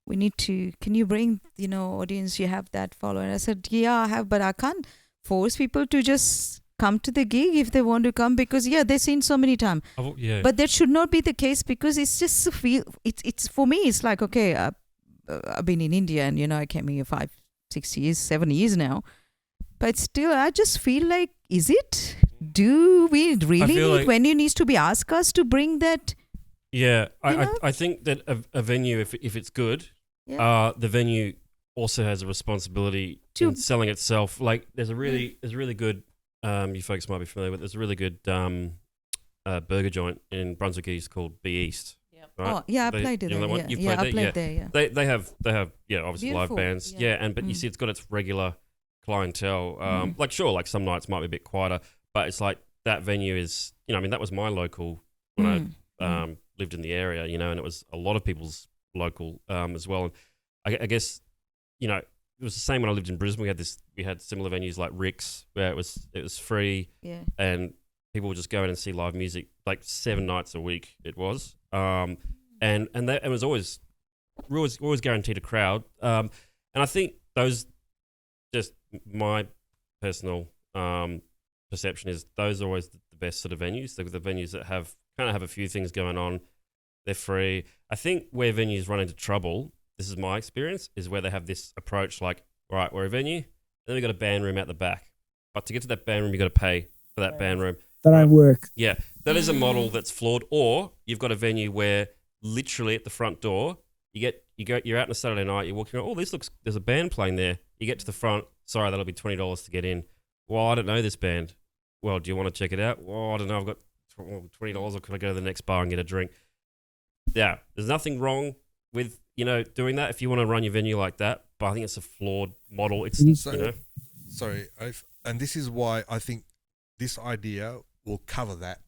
we need to? Can you bring audience? You have that follower? And I said, yeah, I have, but I can't force people to just come to the gig if they want to come, because they've seen so many times. But that should not be the case, because it's just it's for me, it's like, okay, I've been in India and I came here 5, 6 years, 7 years now, but still I just feel like, is it? Do we really need venue needs to be asked us to bring that?
Yeah, I think that a venue, if it's good, the venue also has a responsibility in selling itself. Like there's a really good you folks might be familiar with. There's a really good burger joint in Brunswick East called Be East. Yep. Right?
Oh yeah, I played it there. I played there. Yeah.
They have obviously
Beautiful.
live bands. But you see it's got its regular clientele. Like some nights might be a bit quieter, but it's like that venue is that was my local when I lived in the area, and it was a lot of people's local as well. And I guess it was the same when I lived in Brisbane. We had similar venues like Rick's, where it was free, and people would just go in and see live music like 7 nights a week. It was, and it was always guaranteed a crowd. And I think those, just my personal perception is, those are always the best sort of venues. The venues that have a few things going on, they're free. I think where venues run into trouble, this is my experience, is where they have this approach like, all right, we're a venue, then we've got a band room out the back. But to get to that band room, you've got to pay for that band room.
That don't work.
Yeah, that is a model that's flawed. Or you've got a venue where literally at the front door, you're out on a Saturday night, you're walking around, there's a band playing there. You get to the front, sorry, that'll be $20 to get in. Well, I don't know this band. Well, do you want to check it out? Well, I don't know, I've got $20, or could I go to the next bar and get a drink? Yeah, there's nothing wrong with doing that if you want to run your venue like that, but I think it's a flawed model.
Sorry, and this is why I think this idea will cover that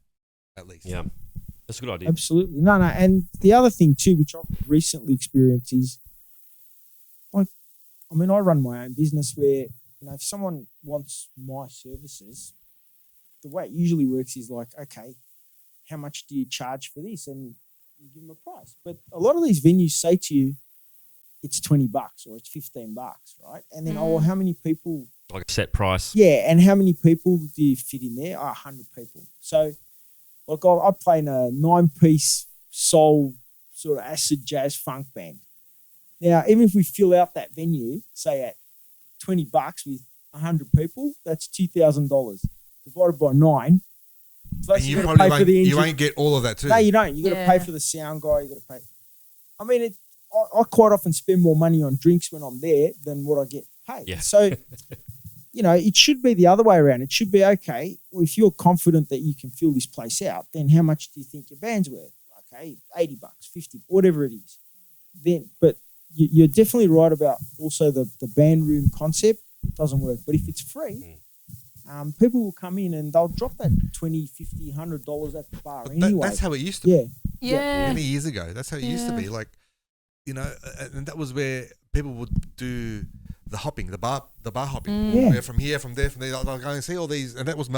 at least.
Yeah, that's a good idea.
Absolutely, no, and the other thing too, which I've recently experienced, is I've I mean, I run my own business where, if someone wants my services, the way it usually works is like, okay, how much do you charge for this? And you give them a price. But a lot of these venues say to you, it's $20 or it's $15, right? And then, how many people?
Like a set price.
Yeah, and how many people do you fit in there? 100 people. So, like, I play in a 9-piece soul sort of acid jazz funk band. Now, even if we fill out that venue, say at $20 with 100 people, that's $2,000 divided by 9.
Plus and you probably pay for the engine. You won't get all of that too.
No, you don't. You got to pay for the sound guy. You got to pay. I mean, I quite often spend more money on drinks when I'm there than what I get paid.
Yeah.
So, it should be the other way around. It should be, okay, well, if you're confident that you can fill this place out, then how much do you think your band's worth? Okay, $80, $50, whatever it is. Then, but you're definitely right about also the band room concept. It doesn't work. But if it's free, people will come in and they'll drop that $20, $50, $100 at the bar anyway.
That's how it used to be.
Yeah.
Many years ago. That's how it used to be. Like, and that was where people would do the hopping, the bar hopping. Where from here, from there, they'll go and see all these. And that was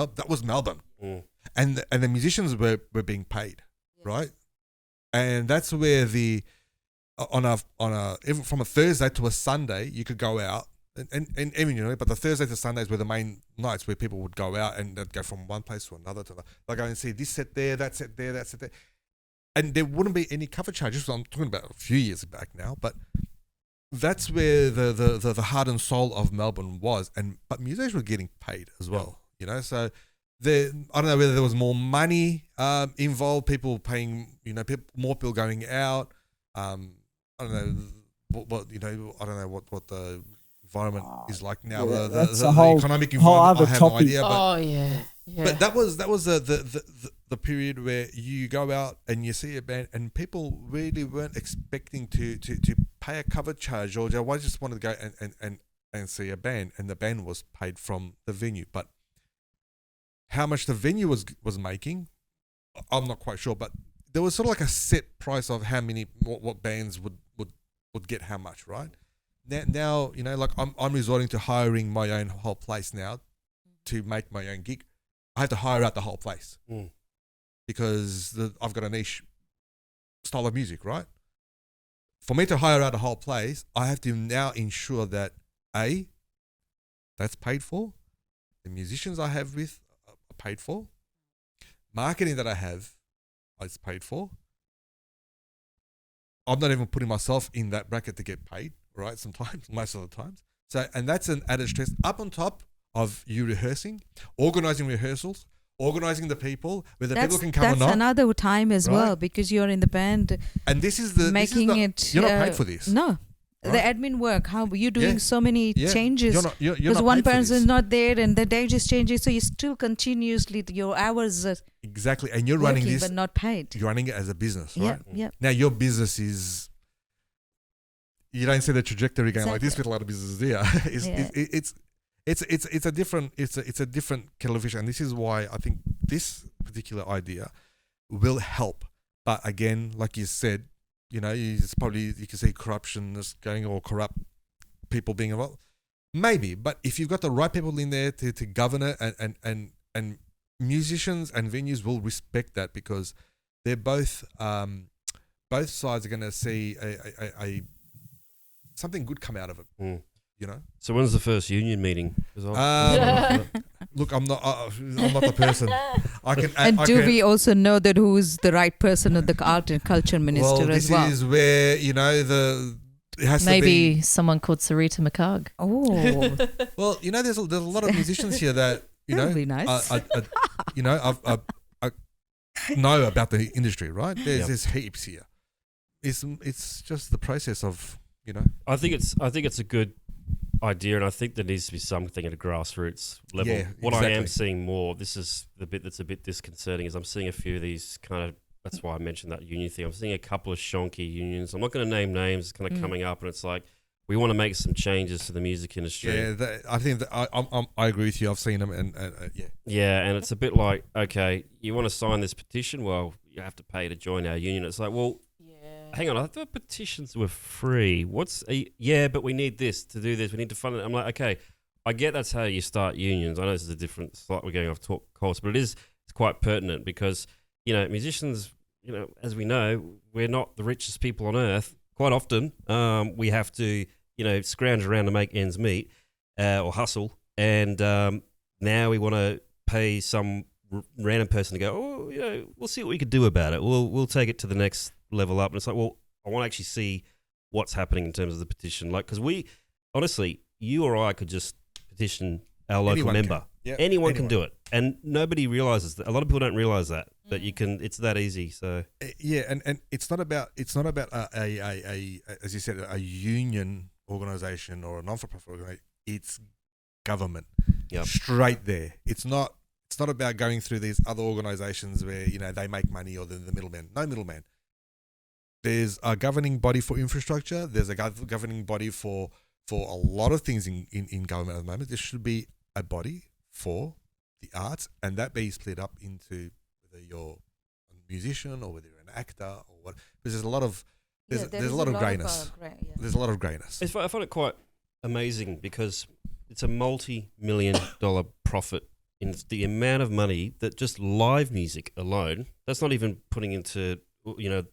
Melbourne. And the musicians were being paid, right? And that's where even from a Thursday to a Sunday, you could go out. And even, but the Thursday to Sundays were the main nights where people would go out and they'd go from one place to another. They'll go and see this set there, that set there, that set there. And there wouldn't be any cover charges. I'm talking about a few years back now, but that's where the heart and soul of Melbourne was. But musicians were getting paid as well, So I don't know whether there was more money involved, people paying, more people going out. I don't know what I don't know what the environment is like now. The economic environment, I have no idea. But that was the period where you go out and you see a band, and people really weren't expecting to pay a cover charge, or they just wanted to go and see a band, and the band was paid from the venue. But how much the venue was making, I'm not quite sure. But there was sort of like a set price of how many what bands would get how much, right? Now like I'm resorting to hiring my own whole place now to make my own gig. I have to hire out the whole place because I've got a niche style of music, right? For me to hire out a whole place, I have to now ensure that that's paid for, the musicians I have with are paid for, marketing that I have is paid for. I'm not even putting myself in that bracket to get paid, right? Sometimes, most of the times. So, and that's an added stress up on top of you rehearsing, organising rehearsals, organising the people, where the people can come or not.
That's another time as well, because you're in the band.
And this is
you're
not paid for this.
No. Right? The admin work, how you're doing so many changes.
You're
because
not
one
paid
person's not there and the day just changes, so you still continuously, your hours are
exactly, and you're
working,
running this,
but not paid.
You're running it as a business, right?
Yeah.
Now your business is, you don't see the trajectory going like this with a lot of businesses there. It's a different kettle of fish, and this is why I think this particular idea will help. But again, like you said, it's probably, you can see corruption is going, or corrupt people being involved. Maybe, but if you've got the right people in there to govern it, and musicians and venues will respect that, because they're both sides are going to see a something good come out of it.
So when's the first union meeting?
Look, I'm not the person.
We also know that who's the right person of the art and culture minister as well?
This is where it has
maybe
to be
someone called Sarita Mcharg.
Oh,
well, there's a lot of musicians here that
that would be nice.
I know about the industry, right? There's heaps here. It's just the process of
I think it's a good idea, and I think there needs to be something at a grassroots level.
Yeah,
what
exactly.
I am seeing more, this is the bit that's a bit disconcerting, is I'm seeing a few of these kind of, that's why I mentioned that union thing. I'm seeing a couple of shonky unions. I'm not going to name names, kind of coming up, and it's like, we want to make some changes to the music industry.
Yeah, I think that I agree with you. I've seen them, and
Yeah, and it's a bit like, okay, you want to sign this petition? Well, you have to pay to join our union. It's like, well, hang on, I thought petitions were free. But we need this to do this. We need to fund it. I'm like, okay, I get that's how you start unions. I know this is a different slot. We're going off course, but it's quite pertinent because, musicians, as we know, we're not the richest people on earth. Quite often, we have to, scrounge around to make ends meet or hustle. And now we want to pay some random person to go, we'll see what we could do about it. We'll take it to the next level up. And it's like, well, I want to actually see what's happening in terms of the petition. Like, because honestly, you or I could just petition our local member. Anyone can do it. And nobody realizes that. A lot of people don't realize that you can, it's that easy. So
and it's not about a as you said, a union organization or a non-for-profit organization. It's government. Straight there. It's not about going through these other organizations where, they make money or they're the middleman. No middleman. There's a governing body for infrastructure. There's a governing body for a lot of things in government at the moment. There should be a body for the arts, and that be split up into whether you're a musician or whether you're an actor or what. Because there's a lot of grayness. There's a lot of grayness.
I find it quite amazing because it's a multi-million-dollar profit in the amount of money that just live music alone. That's not even putting into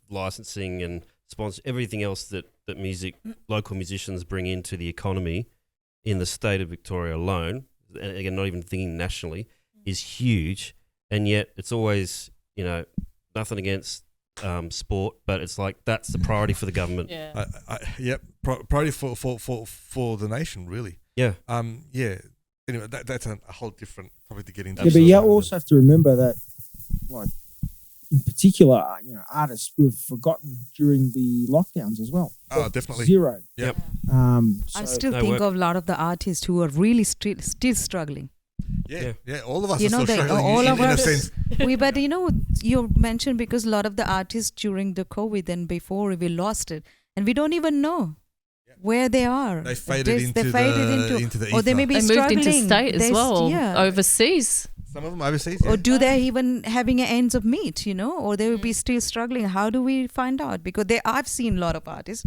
licensing and sponsor everything else that local musicians bring into the economy in the state of Victoria alone. And again, not even thinking nationally, is huge. And yet it's always, nothing against sport, but it's like that's the priority for the government.
Priority for the nation, really.
Yeah.
Anyway, that's a whole different topic to get into.
Yeah, but you also have to remember that, like, in particular, artists were forgotten during the lockdowns as well.
Oh, definitely.
Zero.
Yep.
I still think of a lot of the artists who are really still struggling.
Yeah. All of us are still struggling in a sense.
But you mentioned because a lot of the artists during the COVID and before we lost it, and we don't even know where they are.
They faded into the ether.
Or they may be struggling.
Moved interstate as well, overseas.
Some of them overseas.
Or do they even having ends of meat, or they will be still struggling? How do we find out? Because I've seen a lot of artists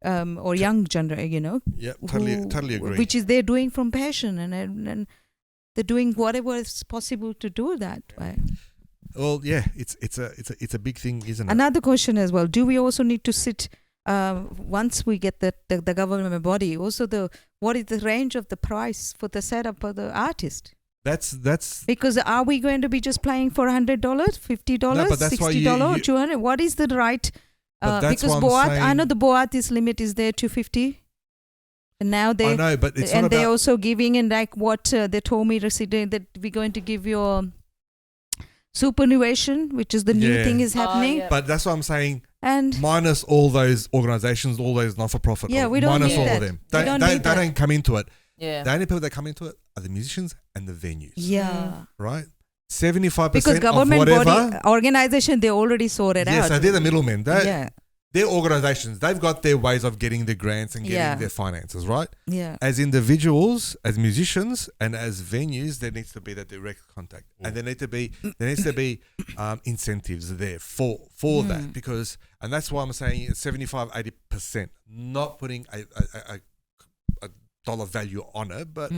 or young generation,
Yeah, totally agree.
Which is they're doing from passion and they're doing whatever is possible to do that way.
Well, yeah, it's a big thing, isn't it?
Another question as well. Do we also need to sit once we get the government body? Also, what is the range of the price for the setup of the artist?
That's
because are we going to be just playing for $100, $50, $60, or $200? What is the right? Because I know the Boat limit is there $250. And now
I know, but it's
and
not
they're
about,
also giving in like what they told me yesterday that we're going to give you superannuation, which is the new thing is happening.
But that's what I'm saying.
And
minus all those organizations, all those non-for-profit.
We don't
minus
need
all
that.
of them.
They
don't come into it.
Yeah.
The only people that come into it are the musicians and the venues.
Yeah.
Right? 75%
because government
of whatever.
Body organization, they already sorted out.
Yeah, so they're the middlemen. They're organizations. They've got their ways of getting the grants and getting their finances, right?
Yeah.
As individuals, as musicians, and as venues, there needs to be that direct contact, and there needs to be incentives there for that, because, and that's why I'm saying 75-80%, not putting a dollar value on it, but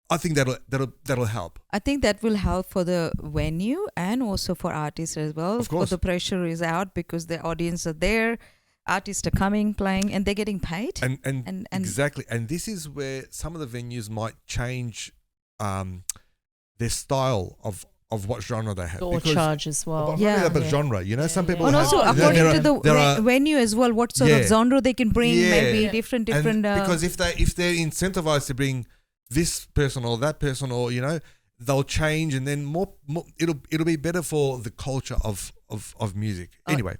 I think that'll help.
I think that will help for the venue and also for artists as well.
Of course.
For the pressure is out because the audience are there, artists are coming, playing, and they're getting paid.
And exactly. And this is where some of the venues might change their style of what genre they have.
Or charge as well.
Genre. Some people
and
have,
also according to the venue as well, what sort of genre they can bring, maybe different.
Because if they're incentivized to bring this person or that person, or they'll change, and then more it'll be better for the culture of music. Anyway,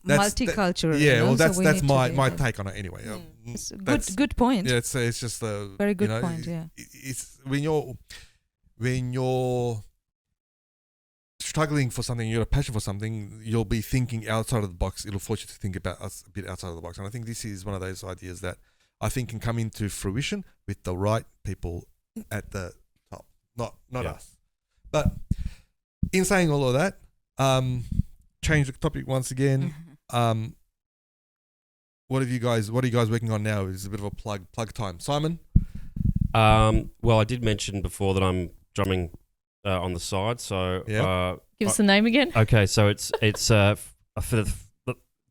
multicultural.
That's my take on it. Anyway,
it's good point.
Yeah, it's just a
very good point. Yeah,
it's when you're struggling for something, you're a passion for something, you'll be thinking outside of the box. It'll force you to think about us a bit outside of the box, and I think this is one of those ideas that I think can come into fruition with the right people at the top, not us. But in saying all of that, change the topic once again. What are you guys working on now? It's a bit of a plug time. Simon?
Well, I did mention before that I'm drumming on the side. So
give us the name again.
Okay, so it's for the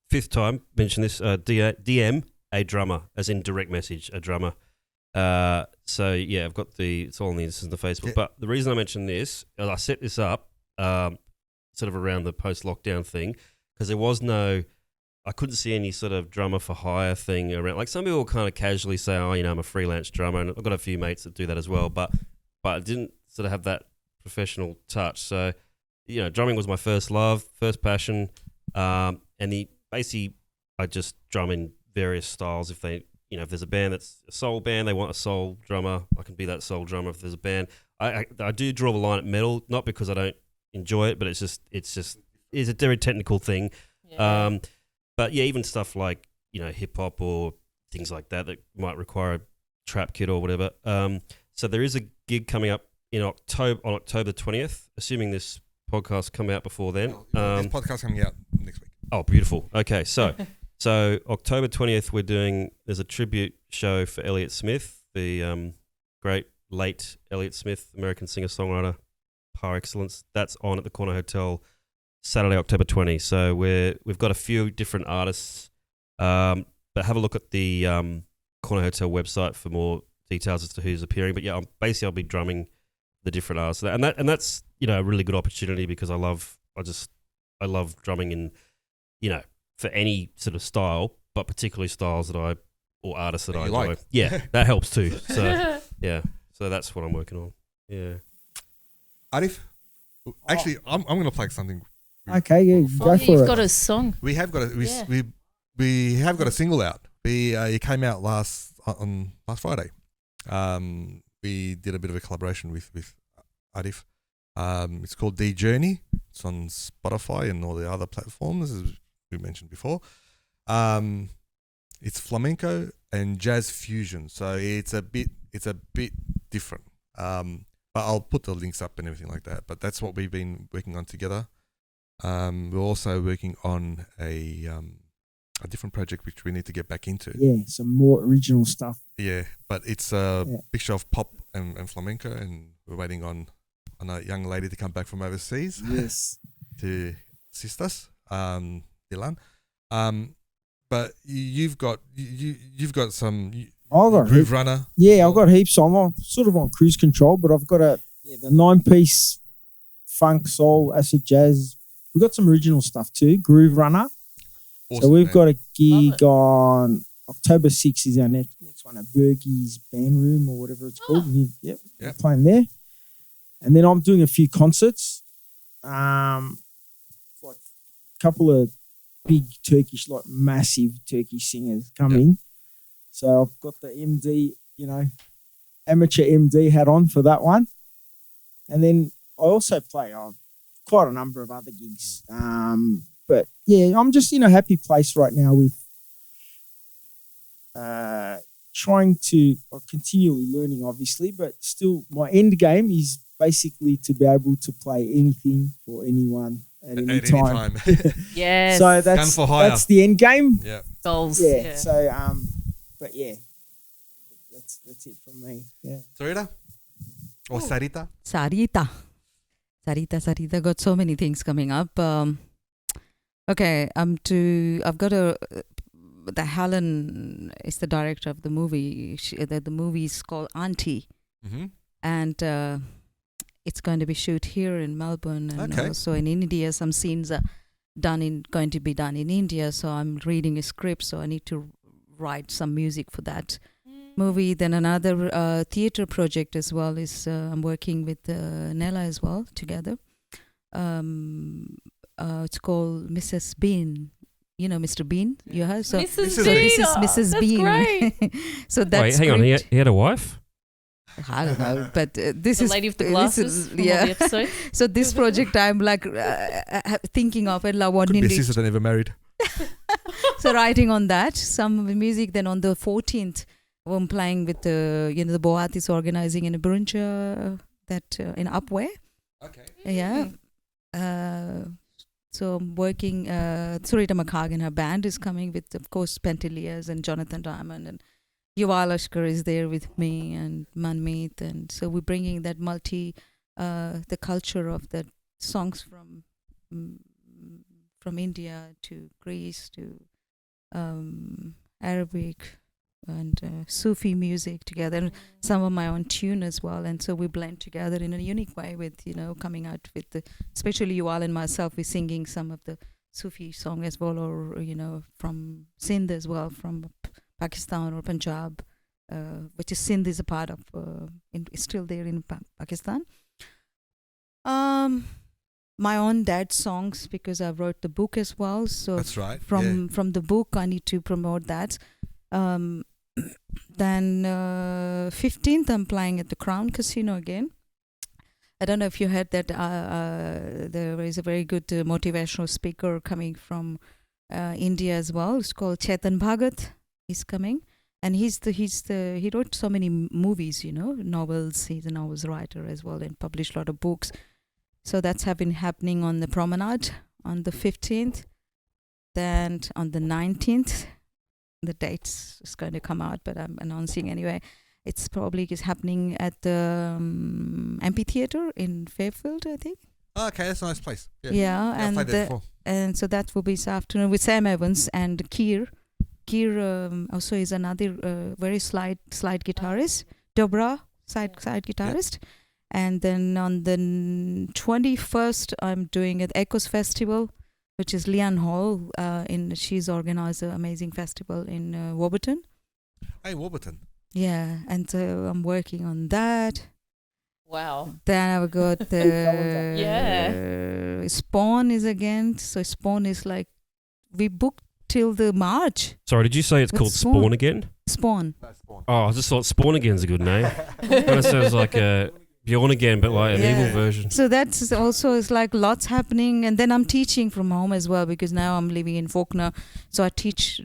fifth time mention this DM a drummer, as in direct message a drummer. So yeah, I've got it's all on the Insta and the Facebook. But the reason I mentioned this, I set this up sort of around the post-lockdown thing because there was I couldn't see any sort of drummer for hire thing around. Like some people kind of casually say, oh, I'm a freelance drummer, and I've got a few mates that do that as well. But I didn't sort of have that professional touch. So drumming was my first love, first passion, and basically I just drum in various styles. If if there's a band that's a soul band, they want a soul drummer, I can be that soul drummer. If there's a band, I do draw the line at metal, not because I don't enjoy it, but it's a very technical thing. Yeah. But yeah, even stuff like hip hop or things like that might require a trap kit or whatever. So there is a gig coming up on October 20th, assuming this podcast come out before then.
This podcast coming out next week.
Oh, beautiful. Okay, so October 20th, there's a tribute show for Elliott Smith, the great late Elliott Smith, American singer-songwriter par excellence. That's on at the Corner Hotel Saturday, October 20. So we've got a few different artists, but have a look at the Corner Hotel website for more details as to who's appearing. But yeah, I'll be drumming the different artists, and that's a really good opportunity because I love drumming in for any sort of style, but particularly styles or artists that I enjoy. Like. Yeah, that helps too. So yeah, so that's what I'm working on. Yeah,
Arif, actually, I'm going to play something.
Okay, yeah, go for it.
You've got a song.
We have got we have got a single out. It came out last Friday. We did a bit of a collaboration with Arif. It's called The Journey. It's on Spotify and all the other platforms, as we mentioned before. It's flamenco and jazz fusion, so it's a bit different. But I'll put the links up and everything like that. But that's what we've been working on together. We're also working on a different project which we need to get back into.
Yeah, some more original stuff.
Yeah, but it's a mixture of pop and flamenco, and we're waiting on a young lady to come back from overseas.
Yes.
To assist us, Dylan. But you've got some Groove Runner.
Yeah, I've got heaps. I'm sort of on cruise control, but I've got the 9-piece funk, soul, acid jazz. We've got some original stuff too. Groove Runner. Awesome, so we've got a gig on October 6th is our next one at Bergie's Band Room or whatever it's called. We're playing there. And then I'm doing a few concerts. Like a couple of big Turkish, like massive Turkish singers coming. So I've got the MD, amateur MD hat on for that one. And then I also play quite a number of other gigs. But yeah, I'm just in a happy place right now with trying to continually learning, obviously, but still my end game is basically to be able to play anything for anyone at any time.
Yes.
So that's the end game.
Yeah.
Goals.
Yeah. So but yeah, that's it from me. Yeah.
Sarita or Sarita?
Sarita got so many things coming up. Okay, I've got the Helen is the director of the movie. The movie is called Auntie, and it's going to be shoot here in Melbourne, and also in India. Some scenes are going to be done in India. So I'm reading a script, so I need to write some music for that movie. Then another theatre project as well is I'm working with Nella as well together. It's called Mrs. Bean. You know Mr. Bean? You have so
Mrs. Bean.
Mrs. Bean.
Great.
So that's
Wait, hang on. He had a wife?
I don't know, but this
the
is
lady with the glasses. From all the episodes.
So this project I'm like thinking of it.
Could be a sister that never married.
So writing on that, some music. Then on the 14th, I'm playing with the the Boat is organizing in a brunch that in Upware.
Okay.
Yeah. So I'm working. Sarita Mcharg and her band is coming with, of course, Pentiliers and Jonathan Diamond, and Yuval Ashkar is there with me, and Manmeet, and so we're bringing that the culture of the songs from India to Greece to Arabic and Sufi music together, and some of my own tune as well. And so we blend together in a unique way with, coming out with especially Yuval and myself, we're singing some of the Sufi song as well, or, from Sindh as well, from Pakistan or Punjab, which is Sindh is a part of, still there in Pakistan. My own dad's songs, because I wrote the book as well. So
that's right.
From the book, I need to promote that. Then 15th, I'm playing at the Crown Casino again. I don't know if you heard that there is a very good motivational speaker coming from India as well. It's called Chetan Bhagat. He's coming, and he wrote so many movies, novels. He's a novels writer as well, and published a lot of books. So that's been happening on the Promenade on the 15th. Then on the 19th, the dates is going to come out, but I'm announcing anyway. It's probably happening at the amphitheater in Fairfield, I think.
Oh, okay, that's a nice place.
Yeah, and so that will be this afternoon with Sam Evans and Keir. Keir also is another very slide guitarist, dobra slide guitarist. Yeah. And then on the 21st, I'm doing at Echoes Festival, which is Leanne Hall. She's organized an amazing festival in Warburton.
Hey, Warburton.
Yeah, and so I'm working on that.
Wow.
Then I've got the Spawn is again. So Spawn is like, we booked till the March.
Sorry, did you say it's called Spawn again?
Spawn.
No, Spawn.
Oh, I just thought Spawn Again's a good name. Kind of sounds like a Bjorn Again, but like an evil version.
So that's also is like lots happening, and then I'm teaching from home as well, because now I'm living in Faulkner. So I teach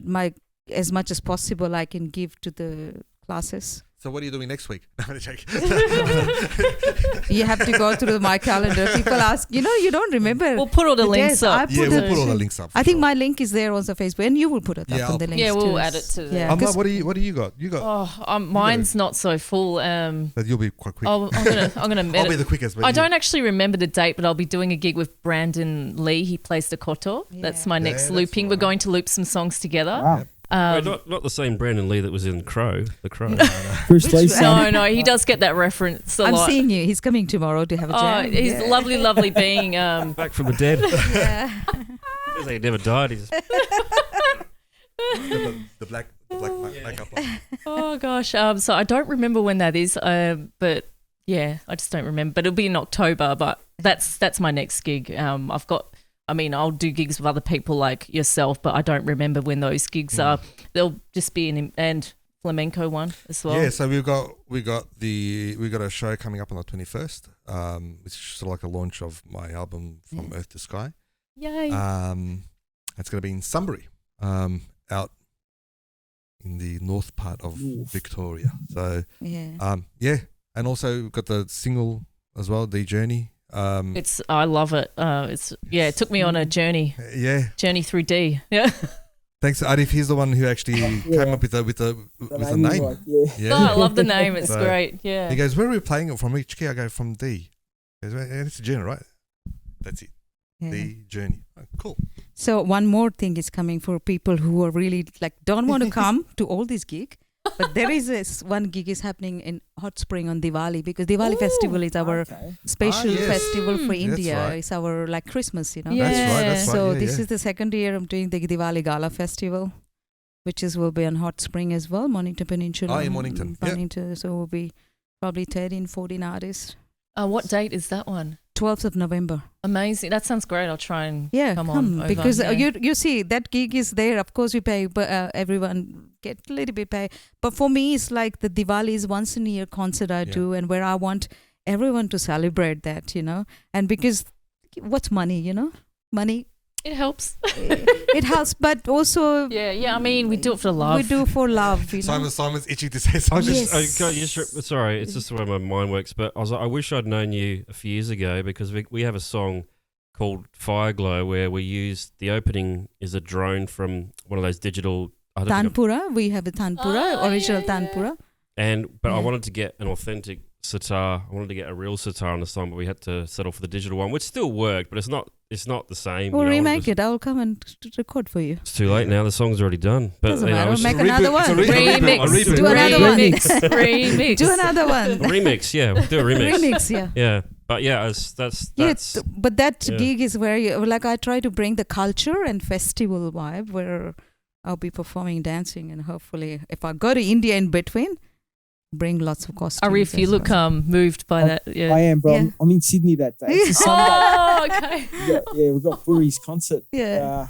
as much as possible I can give to the classes.
So what are you doing next week? I'm going to check.
You have to go through my calendar. People ask, you don't remember.
We'll put all the links up.
We'll put all the links up.
I think my link is there on the Facebook, and you will put it up on the links.
Yeah, we'll
too.
add it to the.
Yeah,
what do you got? You got.
Mine's not so full.
But you'll be quite quick.
I'm gonna.
I'll be the quickest.
I don't actually remember the date, but I'll be doing a gig with Brandon Lee. He plays the koto. Yeah. That's my next looping. Right. We're going to loop some songs together.
Wow.
Not the same Brandon Lee that was in Crow. The Crow.
Bruce Lee's son.
No, he does get that reference a lot.
I'm seeing you. He's coming tomorrow to have a jam.
He's a lovely being.
Back from the dead.
Yeah.
Feels like he never died. He's
the black makeup on.
Oh gosh. So I don't remember when that is. But yeah, I just don't remember. But it'll be in October. But that's my next gig. I'll do gigs with other people like yourself, but I don't remember when those gigs are. They'll just be and flamenco one as well.
Yeah, so we got a show coming up on the 21st, which is sort of like a launch of my album From Earth to Sky.
Yay!
It's going to be in Sunbury, out in the north part of Victoria. So and also we've got the single as well, The Journey.
I love it. It took me on a journey.
Yeah.
Journey through D. Yeah.
Thanks to Arif. He's the one who actually came up with the name.
Like, I love the name. It's great. Yeah.
He goes, "Where are we playing it from? Which key?" I go, "From D." He goes, "It's a journey, right?" That's it. Yeah. The Journey. Oh, cool.
So one more thing is coming for people who are really don't want to come to all these gigs. But there is one gig is happening in Hot Spring on Diwali, because Diwali festival is our special festival for India. Right. It's our Christmas,
Yeah.
That's right.
So this is the second year I'm doing the Diwali Gala Festival, which will be on Hot Spring as well, Mornington Peninsula.
In Mornington.
So it will be probably 13, 14 artists.
What date is that one?
12th of November.
Amazing. That sounds great. I'll try and come on over.
Because you see that gig is there. Of course we pay, but everyone get a little bit pay. But for me, it's like the Diwali is once in a year concert I do, and where I want everyone to celebrate that, And because what's money, Money.
It helps.
It helps, but also...
Yeah. I mean, we do it for love.
We do for love,
Simon's itching to say something.
Sorry, it's just the way my mind works, but I was like, I wish I'd known you a few years ago, because we have a song called Fireglow, where we used the opening is a drone from one of those digital.
Tanpura, we have a Tanpura, original Tanpura.
But I wanted to get an authentic sitar. I wanted to get a real sitar on the song, but we had to settle for the digital one, which still worked, but it's not the same.
We'll remake it. I'll come and record for you.
It's too late now. The song's already done. But
Doesn't matter. Make another one.
Remix.
Do another one.
Remix.
Do another one.
A remix, yeah. Do a remix.
Remix, yeah.
Yeah. But yeah, that's
but that gig is where I try to bring the culture and festival vibe where I'll be performing dancing, and hopefully if I go to India in between, bring lots of costumes.
Arif, you look moved by that. Yeah.
I am, bro.
Yeah.
I'm in Sydney that day. It's a Sunday.
Oh, okay.
We've got Buri's concert.
Yeah.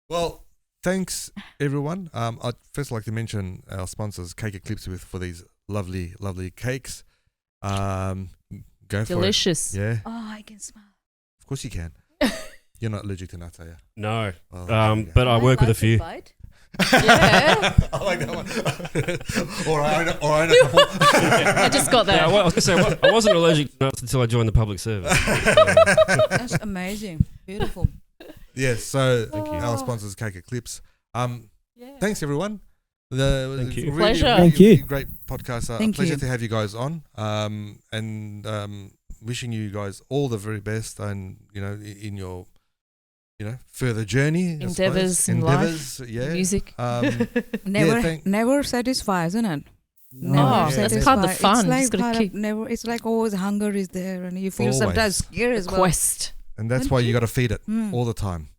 Well, thanks everyone. I'd first like to mention our sponsors, Cake Eclipse, for these lovely, lovely cakes. Go for
Delicious.
it. Yeah.
Oh, I can smell.
Of course you can. You're not allergic to nuts, are you?
No.
Oh,
but I work with a few.
Yeah.
I like that one. or I own a couple.
I just got that.
Yeah, I was gonna say I wasn't allergic to nuts until I joined the public service.
That's amazing. Beautiful.
Yes, so our sponsors, Cake Eclipse. Thanks everyone.
Thank you.
Pleasure.
Thank you.
Great podcast.
Thank
Pleasure
you.
to have you guys on. And wishing you guys all the very best, and in your further journey,
Endeavours in life, music.
Never satisfy, isn't it?
No, that's part of the fun.
It's like always hunger is there, and you feel
Always.
sometimes scared as well.
Quest.
And that's why you got to feed it all the time.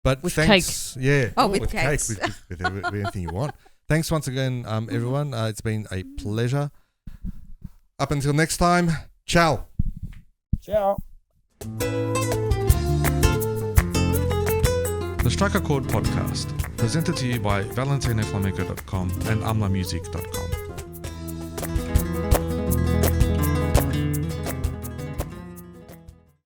But
With
thanks, yeah.
Oh, with
cake,
cakes.
with anything you want. Thanks once again, everyone. It's been a pleasure. Up until next time, ciao.
Ciao.
The Strike a Chord podcast, presented to you by ValentinoFlamenco.com and AmlaMusic.com.